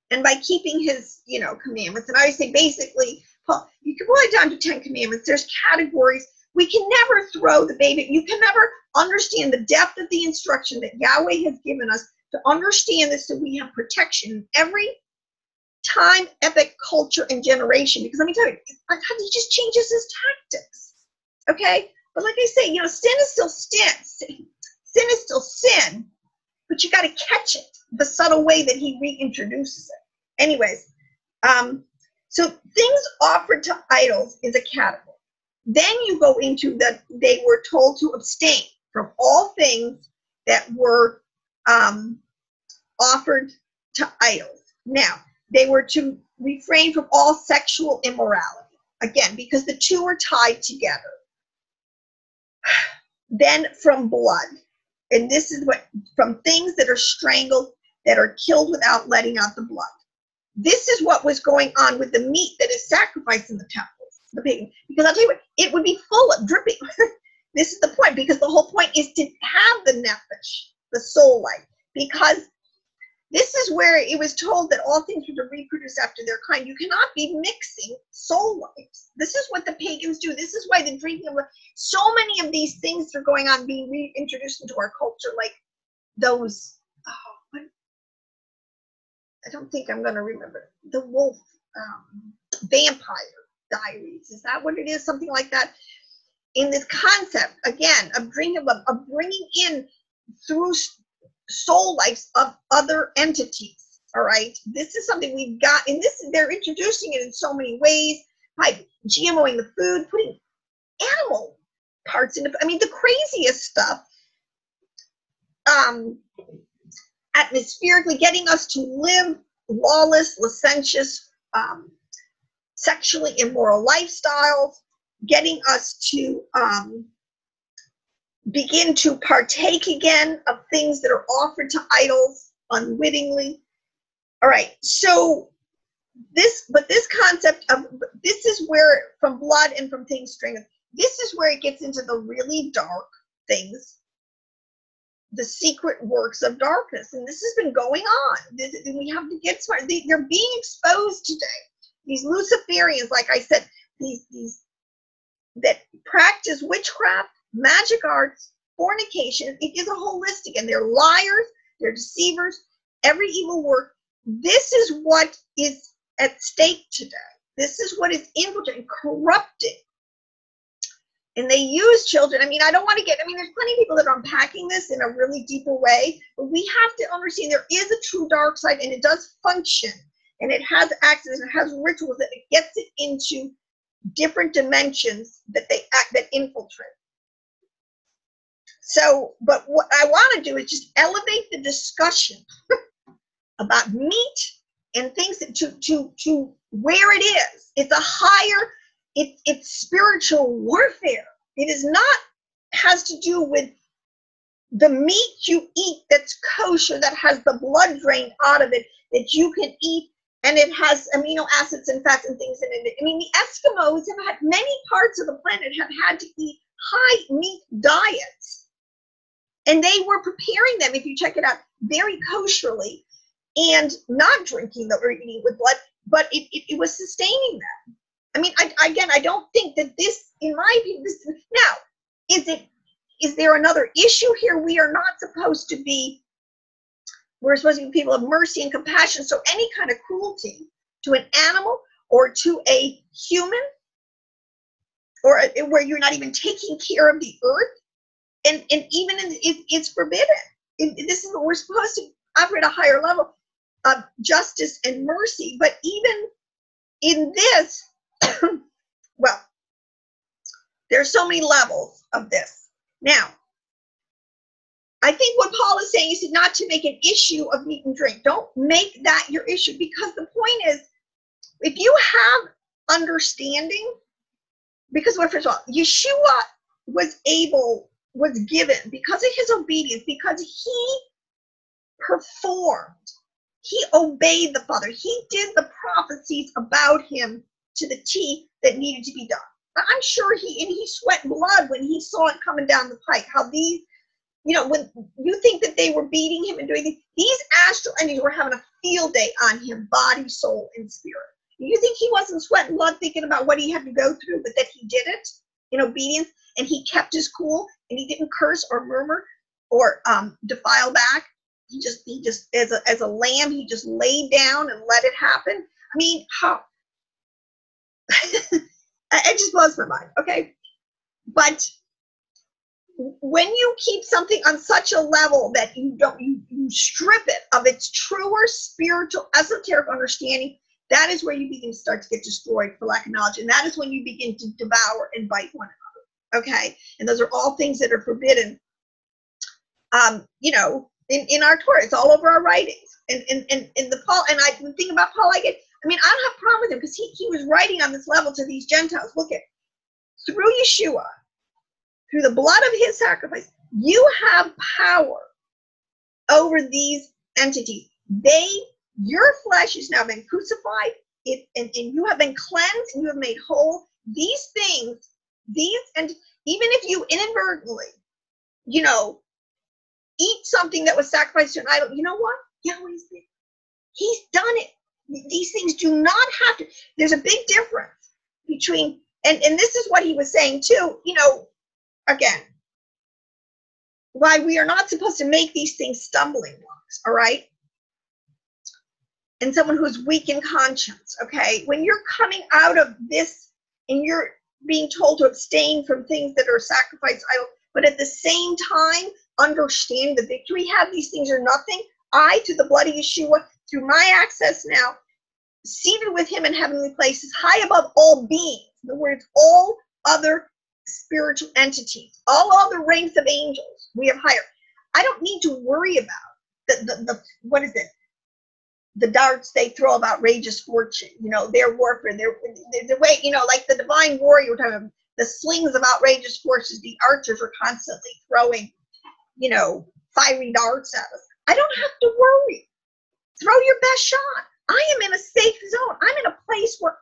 and by keeping his, commandments. And I say, basically, Paul, you can boil it down to 10 commandments. There's categories. We can never throw the baby. You can never understand the depth of the instruction that Yahweh has given us to understand this, so we have protection in every time, epoch, culture, and generation. Because let me tell you, he just changes his tactics. Okay? But like I say, sin is still sin. Sin is still sin, but you got to catch it the subtle way that he reintroduces it. Anyways, so things offered to idols is a category. Then you go into that they were told to abstain from all things that were offered to idols. Now, they were to refrain from all sexual immorality. Again, because the two are tied together. Then from blood. And this is from things that are strangled, that are killed without letting out the blood. This is what was going on with the meat that is sacrificed in the temples, the pagan. Because I'll tell you what, it would be full of dripping. This is the point, because the whole point is to have the nefesh, the soul life, because this is where it was told that all things were to reproduce after their kind. You cannot be mixing soul lives. This is what the pagans do. This is why the drinking of so many of these things that are going on being reintroduced into our culture, like those, I don't think I'm going to remember, the wolf, vampire diaries. Is that what it is? Something like that. In this concept, again, of drinking, of bringing in through soul lives of other entities. All right, this is something we've got, and this they're introducing it in so many ways by GMOing the food, putting animal parts into, I mean, the craziest stuff, atmospherically getting us to live lawless, licentious, sexually immoral lifestyles, getting us to begin to partake again of things that are offered to idols unwittingly. All right, so this concept of, this is where, from blood and from things strangled, this is where it gets into the really dark things, the secret works of darkness. And this has been going on. We have to get smart. They're being exposed today. These Luciferians, like I said, these that practice witchcraft, magic arts, fornication. It is a holistic, and they're liars, they're deceivers, every evil work. This is what is at stake today. This is what is infiltrating, corrupting. And they use children. I mean, I don't want to get, I mean, there's plenty of people that are unpacking this in a really deeper way, but we have to understand there is a true dark side, and it does function, and it has access, and it has rituals that it gets it into different dimensions that infiltrate. So, but what I want to do is just elevate the discussion about meat and things to where it is. It's a higher, it's spiritual warfare. It is not, has to do with the meat you eat that's kosher, that has the blood drained out of it, that you can eat, and it has amino acids and fats and things in it. I mean, the Eskimos have had, many parts of the planet have had to eat high meat diets. And they were preparing them, if you check it out, very kosherly, and not drinking them or eating with blood, but it was sustaining them. I mean, I don't think that this, in my opinion, now, is there another issue here? We are not supposed to be, we're supposed to be people of mercy and compassion. So any kind of cruelty to an animal or to a human, or where you're not even taking care of the earth, and even it's forbidden. This is what we're supposed to operate a higher level of justice and mercy. But even in this, well, there's so many levels of this. Now, I think what Paul is saying is not to make an issue of meat and drink. Don't make that your issue, because the point is, if you have understanding, because what, first of all, Yeshua was given because of his obedience, because he performed, he obeyed the Father, he did the prophecies about him to the T that needed to be done. I'm sure he sweat blood when he saw it coming down the pike, how these, you know, when you think that they were beating him and doing these astral entities were having a field day on him, body, soul, and spirit. You think he wasn't sweating blood thinking about what he had to go through, but that he did it in obedience, and he kept his cool, and he didn't curse or murmur or defile back. He just as a lamb, he just laid down and let it happen. I mean, how? It just blows my mind. Okay, but when you keep something on such a level that you strip it of its truer spiritual esoteric understanding, that is where you begin to start to get destroyed for lack of knowledge, and that is when you begin to devour and bite one another. Okay, and those are all things that are forbidden. You know, in our Torah, it's all over our writings. And the Paul, and the thing about Paul, I don't have a problem with him, because he was writing on this level to these Gentiles. Look at, through Yeshua, through the blood of his sacrifice, you have power over these entities. Your flesh has now been crucified, and you have been cleansed, and you have made whole. These things, and even if you inadvertently, eat something that was sacrificed to an idol, you know what? Yahweh's there. He's done it. These things do not have to. There's a big difference between, and this is what he was saying too, again, why we are not supposed to make these things stumbling blocks, all right? And someone who's weak in conscience, okay? When you're coming out of this and you're being told to abstain from things that are sacrificed idol, but at the same time, understand the victory we have. These things are nothing. I, through the blood of Yeshua, through my access now, seated with him in heavenly places, high above all beings. In other words, all other spiritual entities, all other ranks of angels we have higher. I don't need to worry about the what is it? The darts they throw of outrageous fortune, their warfare, the way, like the divine warrior, we're talking about the slings of outrageous forces, the archers are constantly throwing, fiery darts at us. I don't have to worry. Throw your best shot. I am in a safe zone. I'm in a place where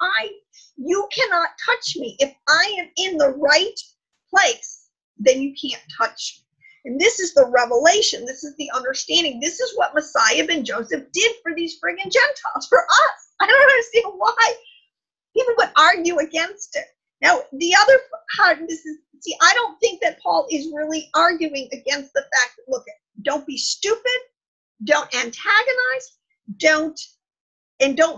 you cannot touch me. If I am in the right place, then you can't touch me. And this is the revelation. This is the understanding. This is what Messiah ben Joseph did for these friggin' Gentiles, for us. I don't understand why people would argue against it. Now, the other part, I don't think that Paul is really arguing against the fact that, look, don't be stupid, don't antagonize, don't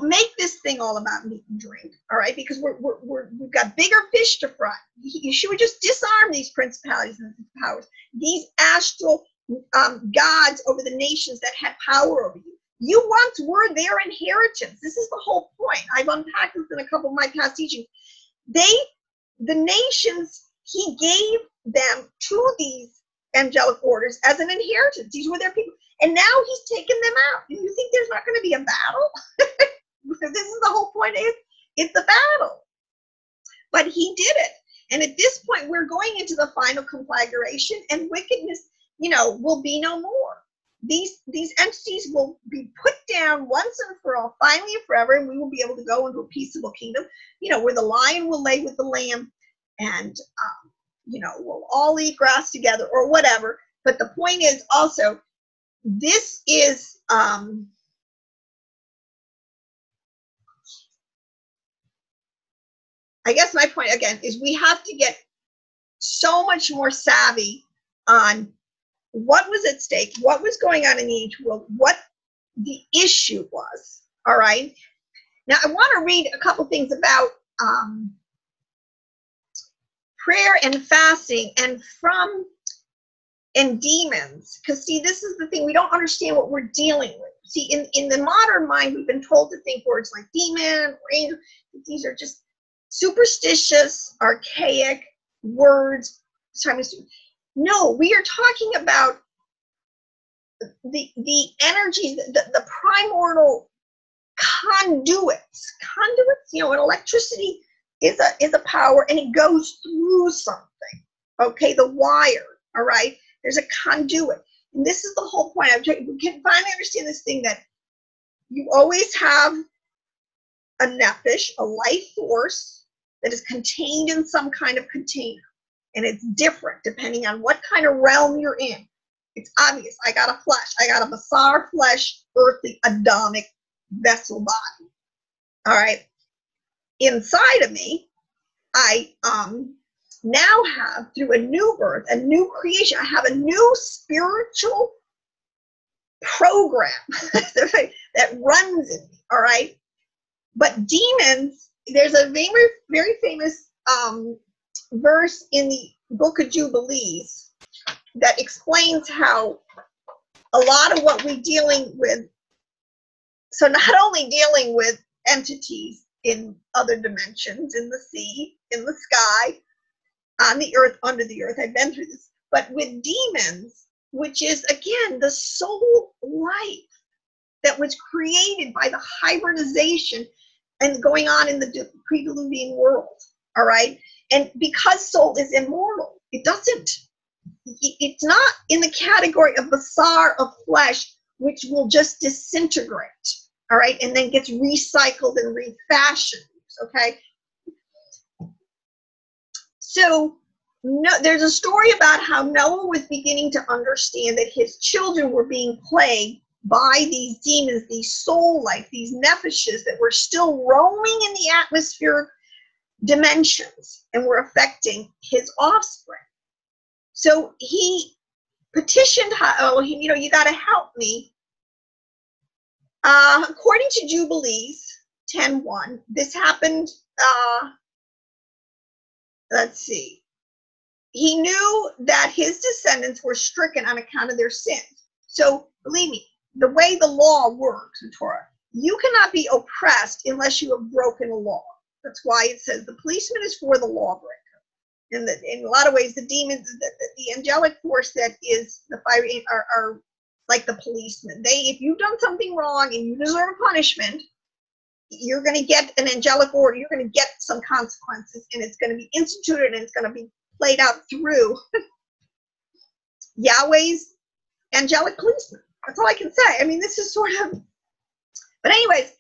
make this thing all about meat and drink, all right? Because we've got bigger fish to fry. You should just disarm these principalities and powers, these astral gods over the nations that had power over you. You once were their inheritance. This is the whole point. I've unpacked this in a couple of my past teachings. The nations, he gave them to these angelic orders as an inheritance. These were their people. And now he's taken them out. And you think there's not going to be a battle? Because this is the whole point. It's a battle. But he did it. And at this point, we're going into the final conflagration, and wickedness, will be no more. These entities will be put down once and for all, finally and forever, and we will be able to go into a peaceable kingdom, where the lion will lay with the lamb, and, we'll all eat grass together or whatever. But the point is also, this is, I guess my point again is we have to get so much more savvy on what was at stake, what was going on in the ancient world, what the issue was. All right. Now I want to read a couple things about prayer and fasting and demons, because see, this is the thing, we don't understand what we're dealing with. See, in the modern mind, we've been told to think words like demon or angel. These are just superstitious, archaic words. No, we are talking about the energies, the primordial conduits. An electricity is a power, and it goes through something. Okay, the wire. All right. There's a conduit. And this is the whole point. We can finally understand this thing that you always have a nephesh, a life force that is contained in some kind of container. And it's different depending on what kind of realm you're in. It's obvious. I got a flesh. I got a basar flesh, earthly, Adamic vessel body. All right. Inside of me, I now have, through a new birth, a new creation, I have a new spiritual program that runs in me, all right? But demons, there's a very, very famous verse in the Book of Jubilees that explains how a lot of what we're dealing with, so not only dealing with entities in other dimensions, in the sea, in the sky, on the earth, under the earth, I've been through this, but with demons, which is, again, the soul life that was created by the hybridization and going on in the pre-Diluvian world, all right? And because soul is immortal, it's not in the category of basar, of flesh, which will just disintegrate, all right, and then gets recycled and refashioned, okay? So there's a story about how Noah was beginning to understand that his children were being plagued by these demons, these soul life, these nephishes that were still roaming in the atmospheric dimensions and were affecting his offspring. So he petitioned, you got to help me. According to Jubilees 10:1, this happened, let's see. He knew that his descendants were stricken on account of their sins. So believe me, the way the law works in Torah, you cannot be oppressed unless you have broken a law. That's why it says the policeman is for the lawbreaker. In a lot of ways, the demons, the angelic force that is the fire are like the policemen. If you've done something wrong and you deserve a punishment, you're going to get an angelic order. You're going to get some consequences, and it's going to be instituted, and it's going to be played out through Yahweh's angelic policeman. That's all I can say. I mean, this is sort of, but anyways,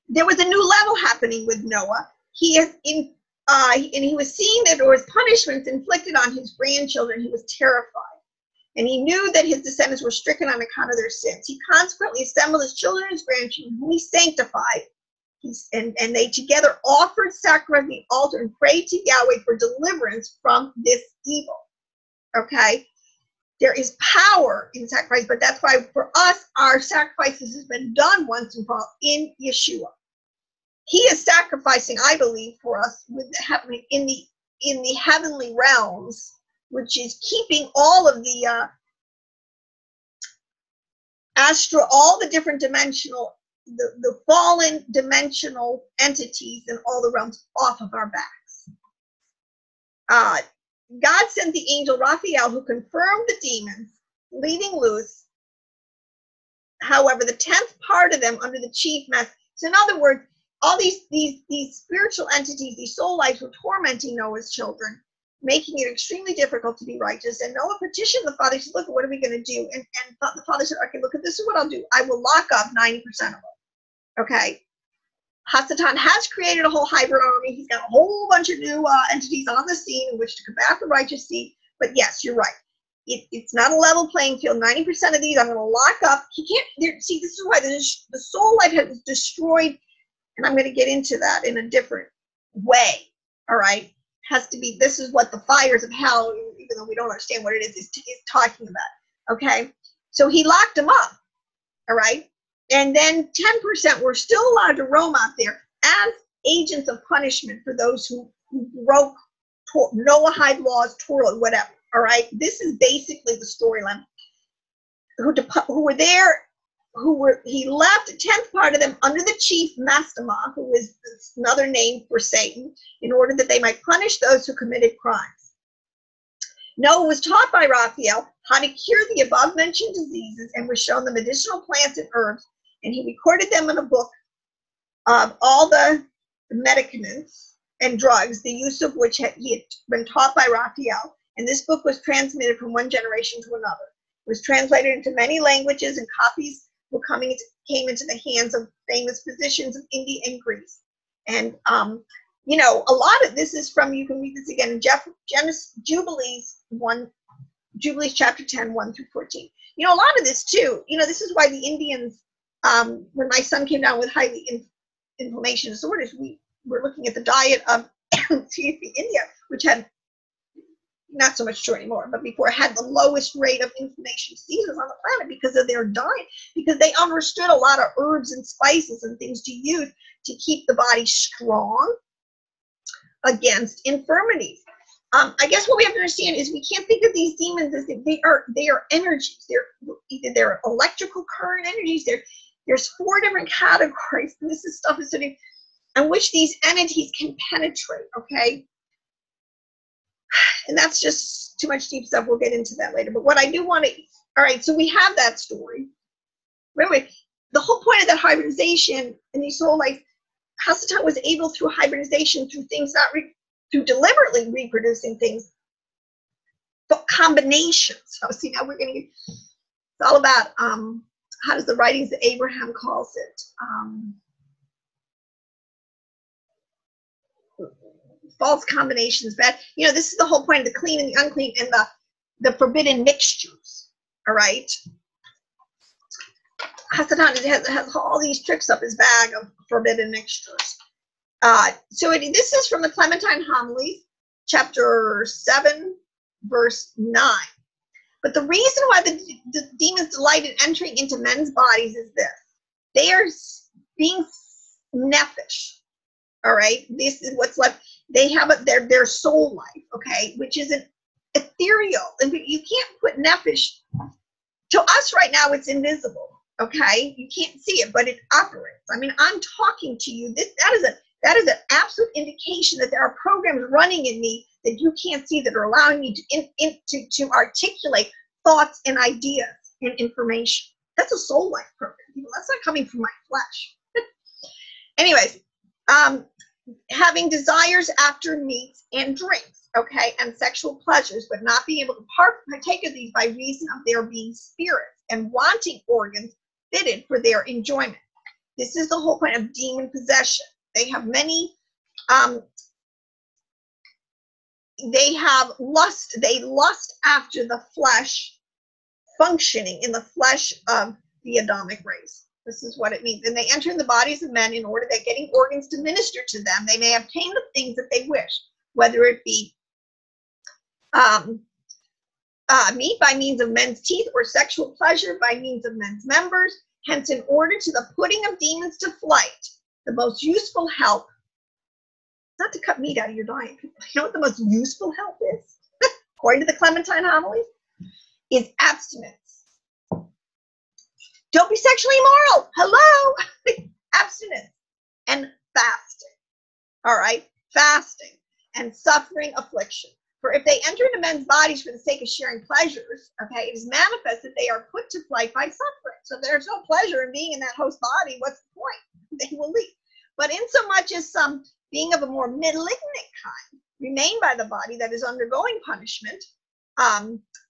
there was a new level happening with Noah. And he was seeing that there was punishments inflicted on his grandchildren. He was terrified. And he knew that his descendants were stricken on account of their sins. He consequently assembled his children and his grandchildren, whom he sanctified. And they together offered sacrifice on the altar and prayed to Yahweh for deliverance from this evil. Okay? There is power in sacrifice, but that's why for us, our sacrifices has been done once and for all in Yeshua. He is sacrificing, I believe, for us in the heavenly realms, which is keeping all of the all the different dimensional, the fallen dimensional entities in all the realms off of our backs. God sent the angel Raphael, who confirmed the demons, leaving loose, however, the 10th part of them under the chief master. So in other words, all these spiritual entities, these soul lives, were tormenting Noah's children, making it extremely difficult to be righteous. And Noah petitioned the father. He said, look, what are we going to do? And the father said, okay, look, this is what I'll do. I will lock up 90% of them. Okay. Hasatan has created a whole hybrid army. He's got a whole bunch of new entities on the scene in which to combat the righteous seed. But yes, you're right. It's not a level playing field. 90% of these I'm going to lock up. He can't. See, this is why the soul life has destroyed. And I'm going to get into that in a different way. All right. Has to be, this is what the fires of hell, even though we don't understand what it is talking about. Okay. So he locked them up. All right. And then 10% were still allowed to roam out there as agents of punishment for those who broke Noahide laws, Torah, whatever. All right. This is basically the storyline. Who were there. He left a 10th part of them under the chief Mastama, who is another name for Satan, in order that they might punish those who committed crimes. Noah was taught by Raphael how to cure the above-mentioned diseases and was shown the medicinal plants and herbs, and he recorded them in a book of all the medicaments and drugs, the use of which he had been taught by Raphael, and this book was transmitted from one generation to another. It was translated into many languages, and copies came into the hands of famous physicians of India and Greece. And, a lot of this is from, you can read this again in Jubilees chapter 10, 1 through 14. A lot of this too, this is why the Indians, when my son came down with highly inflammation disorders, we were looking at the diet of India, which had, not so much true anymore, but before had the lowest rate of inflammation diseases on the planet because of their diet, because they understood a lot of herbs and spices and things to use to keep the body strong against infirmities. I guess what we have to understand is we can't think of these demons as they are energies. They're electrical current energies. There's 4 different categories, and this is stuff on which these entities can penetrate. Okay. And that's just too much deep stuff. We'll get into that later. But what I do want to, all right, so we have that story. Anyway, the whole point of that hybridization and these whole Hasatan was able through hybridization, through things through deliberately reproducing things, but combinations. So see, now it's all about how does the writings that Abraham calls it? False combinations, bad. You know, this is the whole point of the clean and the unclean and the forbidden mixtures. All right. Hasatan has all these tricks up his bag of forbidden mixtures. This is from the Clementine Homilies, chapter 7, verse 9. But the reason why the demons delight in entering into men's bodies is this. They are being nephesh. All right. This is what's left. They have their soul life, okay, which is an ethereal. And you can't put nephesh. To us right now, it's invisible. Okay, you can't see it, but it operates. I mean, I'm talking to you. That is an absolute indication that there are programs running in me that you can't see that are allowing me to articulate thoughts and ideas and information. That's a soul life program. That's not coming from my flesh. Anyways, having desires after meats and drinks, okay, and sexual pleasures, but not being able to partake of these by reason of their being spirits and wanting organs fitted for their enjoyment. This is the whole point of demon possession. They have many, they have lust, they lust after the flesh, functioning in the flesh of the Adamic race. This is what it means. And they enter in the bodies of men in order that getting organs to minister to them, they may obtain the things that they wish, whether it be meat by means of men's teeth or sexual pleasure by means of men's members. Hence, in order to the putting of demons to flight, the most useful help, not to cut meat out of your diet, people. You know what the most useful help is, according to the Clementine Homilies, is abstinence. Don't be sexually immoral. Hello. Abstinence and fasting. All right, fasting and suffering affliction. For if they enter into men's bodies for the sake of sharing pleasures, okay, it is manifest that they are put to flight by suffering. So there's no pleasure in being in that host body. What's the point? They will leave. But insomuch as some, being of a more malignant kind, remain by the body that is undergoing punishment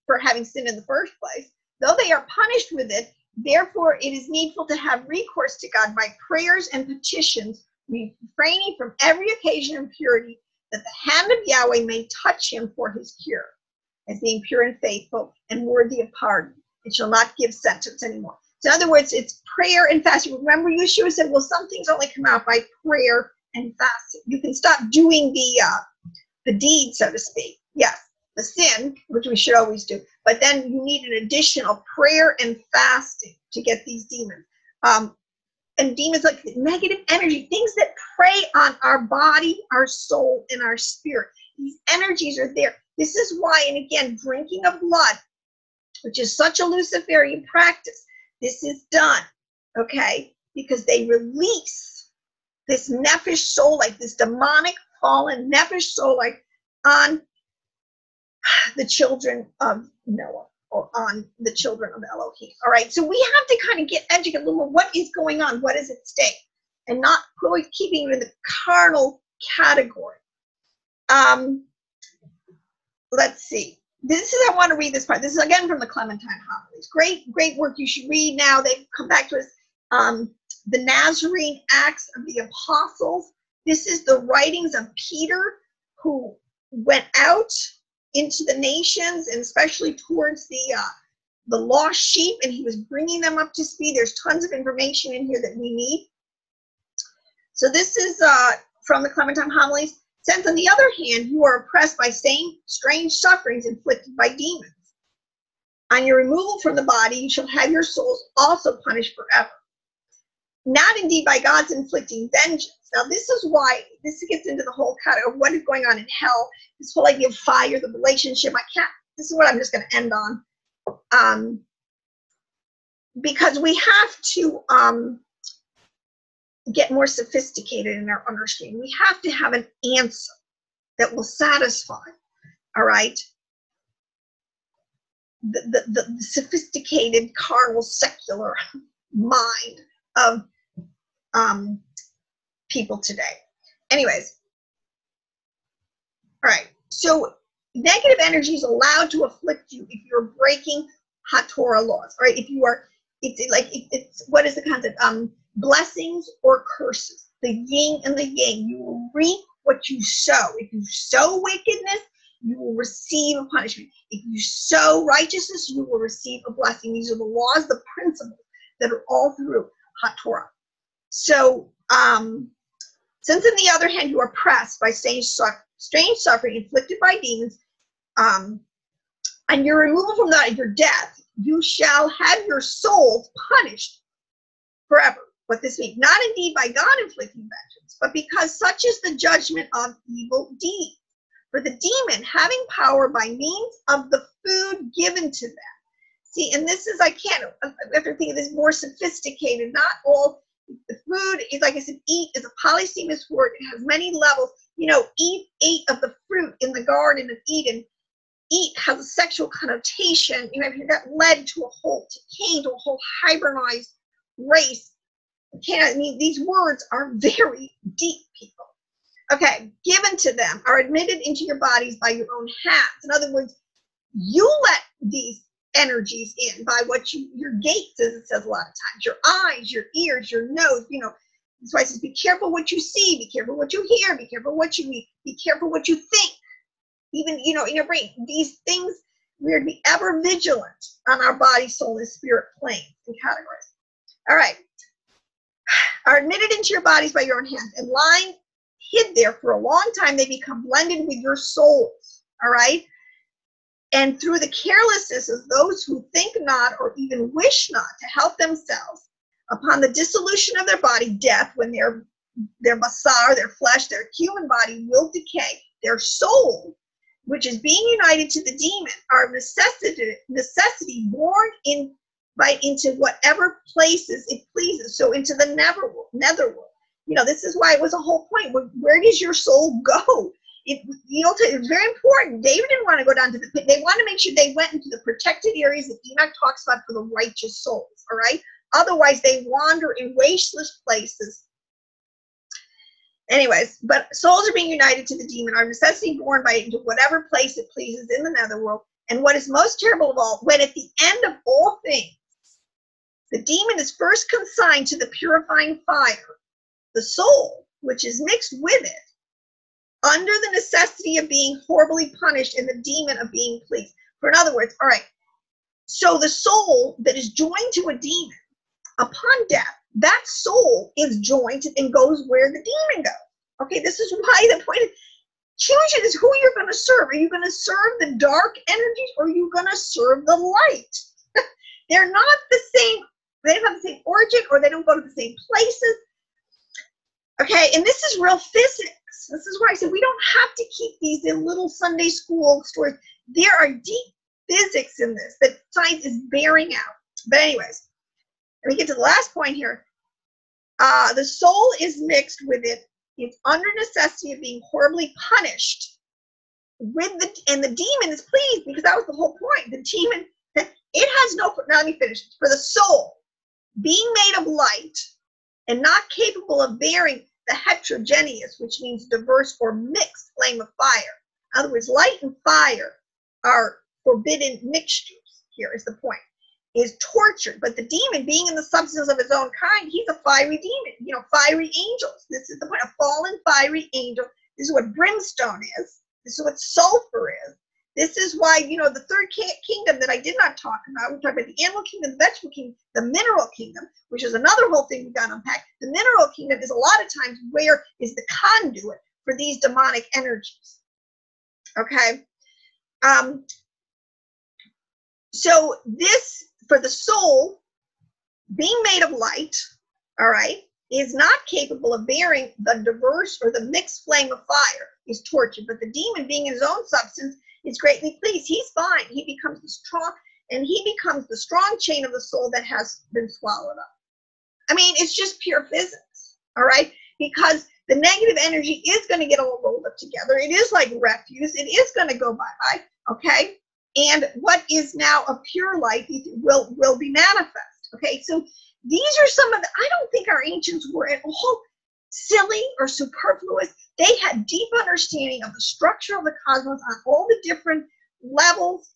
for having sinned in the first place, though they are punished with it, therefore it is needful to have recourse to God by prayers and petitions, refraining from every occasion of impurity, that the hand of Yahweh may touch him for his cure, as being pure and faithful and worthy of pardon. It shall not give sentence anymore. So in other words, it's prayer and fasting. Remember, Yeshua said, well, some things only come out by prayer and fasting. You can stop doing the deed, so to speak. Yes, the sin, which we should always do. But then you need an additional prayer and fasting to get these demons. And demons like negative energy, things that prey on our body, our soul, and our spirit. These energies are there. This is why, and again, drinking of blood, which is such a Luciferian practice, this is done, okay? Because they release this nephesh soul, like this demonic fallen nephesh soul, like on the children of Noah. Or on the children of Elohim. All right, so we have to kind of get educated a little more. What is going on? What is at stake? And not keeping it in the carnal category. Let's see. I want to read this part. This is again from the Clementine Homilies. Great work. You should read now. They've come back to us. The Nazarene Acts of the Apostles. This is the writings of Peter, who went out into the nations and especially towards the lost sheep, and he was bringing them up to speed. There's tons of information in here that we need. So this is from the Clementine Homilies. Since on the other hand, you are oppressed by same strange sufferings inflicted by demons. On your removal from the body, you shall have your souls also punished forever. Not indeed by God's inflicting vengeance. Now, this is why this gets into the whole kind of what is going on in hell, this whole idea of fire, the relationship. This is what I'm just going to end on. Because we have to get more sophisticated in our understanding. We have to have an answer that will satisfy, all right, the sophisticated, carnal, secular mind of people today. Anyways, all right, so negative energy is allowed to afflict you if you're breaking HaTorah laws, all right? If you are it's what is the concept? Blessings or curses, the yin and the yang. You will reap what you sow. If you sow wickedness, you will receive a punishment. If you sow righteousness, you will receive a blessing. These are the laws, the principles that are all through Hot Torah. So, since on the other hand, you are pressed by strange suffering inflicted by demons, and your removal from that, your death, you shall have your souls punished forever. What this means, not indeed by God inflicting vengeance, but because such is the judgment of evil deeds. For the demon having power by means of the food given to them. See, and this is, I have to think of this more sophisticated. Not all the food is, like I said, eat is a polysemous word. It has many levels. You know, Eve ate of the fruit in the Garden of Eden. Eat has a sexual connotation. You know, that led to Cain, to a whole hybridized race. I mean, these words are very deep, people. Okay, given to them, are admitted into your bodies by your own hands. In other words, you let these energies in by what your gates, as it says a lot of times, your eyes, your ears, your nose, you know. That's why it says, be careful what you see, be careful what you hear, be careful what you eat, be careful what you think. Even, you know, in your brain, these things, we are to be ever vigilant on our body, soul, and spirit planes and categories. All right. Are admitted into your bodies by your own hands and lying hid there for a long time, they become blended with your souls. All right. And through the carelessness of those who think not or even wish not to help themselves, upon the dissolution of their body, death, when their basar, their flesh, their human body will decay, their soul, which is being united to the demon, are of necessity born into whatever places it pleases. So into the netherworld. You know, this is why it was a whole point. Where does your soul go? It was very important. David didn't want to go down to the pit. They wanted to make sure they went into the protected areas that Enoch talks about for the righteous souls. All right. Otherwise, they wander in wasteless places. Anyways, but souls are being united to the demon, are necessity born by it into whatever place it pleases in the netherworld. And what is most terrible of all, when at the end of all things, the demon is first consigned to the purifying fire, the soul, which is mixed with it, under the necessity of being horribly punished and the demon of being pleased. For in other words, all right, so the soul that is joined to a demon upon death, that soul is joined and goes where the demon goes. Okay, this is why the point is, choose is who you're going to serve. Are you going to serve the dark energies or are you going to serve the light? They're not the same. They don't have the same origin or they don't go to the same places. Okay, and this is real physics. This is why I said we don't have to keep these in little Sunday school stories. There are deep physics in this that science is bearing out. But anyways, let me get to the last point here. The soul is mixed with it. It's under necessity of being horribly punished. And the demon is pleased because that was the whole point. The demon, it has no, now let me finish. For the soul, being made of light and not capable of bearing the heterogeneous, which means diverse or mixed flame of fire. In other words, light and fire are forbidden mixtures. Here is the point. Is tortured, but the demon, being in the substance of his own kind, he's a fiery demon, you know, fiery angels. This is the point, a fallen fiery angel. This is what brimstone is. This is what sulfur is. This is why, you know, the third kingdom that I did not talk about, we talked about the animal kingdom, the vegetable kingdom, the mineral kingdom, which is another whole thing we've got to unpack. The mineral kingdom is a lot of times where is the conduit for these demonic energies. Okay. So this, for the soul, being made of light, all right, is not capable of bearing the diverse or the mixed flame of fire, is tortured. But the demon, being in his own substance, is greatly pleased. He's fine. He becomes the strong chain of the soul that has been swallowed up. I mean, it's just pure physics, all right? Because the negative energy is going to get all rolled up together. It is like refuse. It is going to go bye-bye, okay? And what is now a pure light will be manifest. Okay, so these are some of the, I don't think our ancients were at all silly or superfluous. They had deep understanding of the structure of the cosmos on all the different levels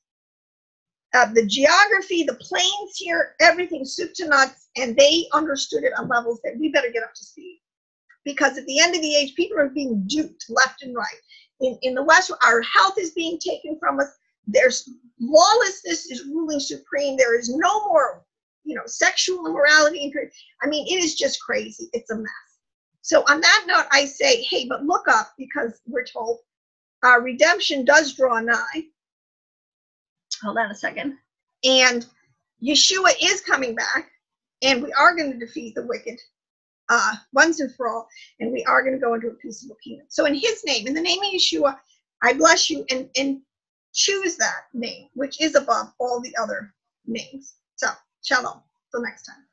the geography, the planes here, everything soup to nuts, and they understood it on levels that we better get up to speed. Because at the end of the age, people are being duped left and right. In the West, our health is being taken from us. There's lawlessness is ruling supreme. There is no more, sexual immorality. I mean, it is just crazy. It's a mess. So on that note, I say, hey, but look up, because we're told our redemption does draw nigh. Hold on a second. And Yeshua is coming back, and we are going to defeat the wicked once and for all, and we are going to go into a peaceable kingdom. So in his name, in the name of Yeshua, I bless you, and choose that name, which is above all the other names. So, shalom. Till next time.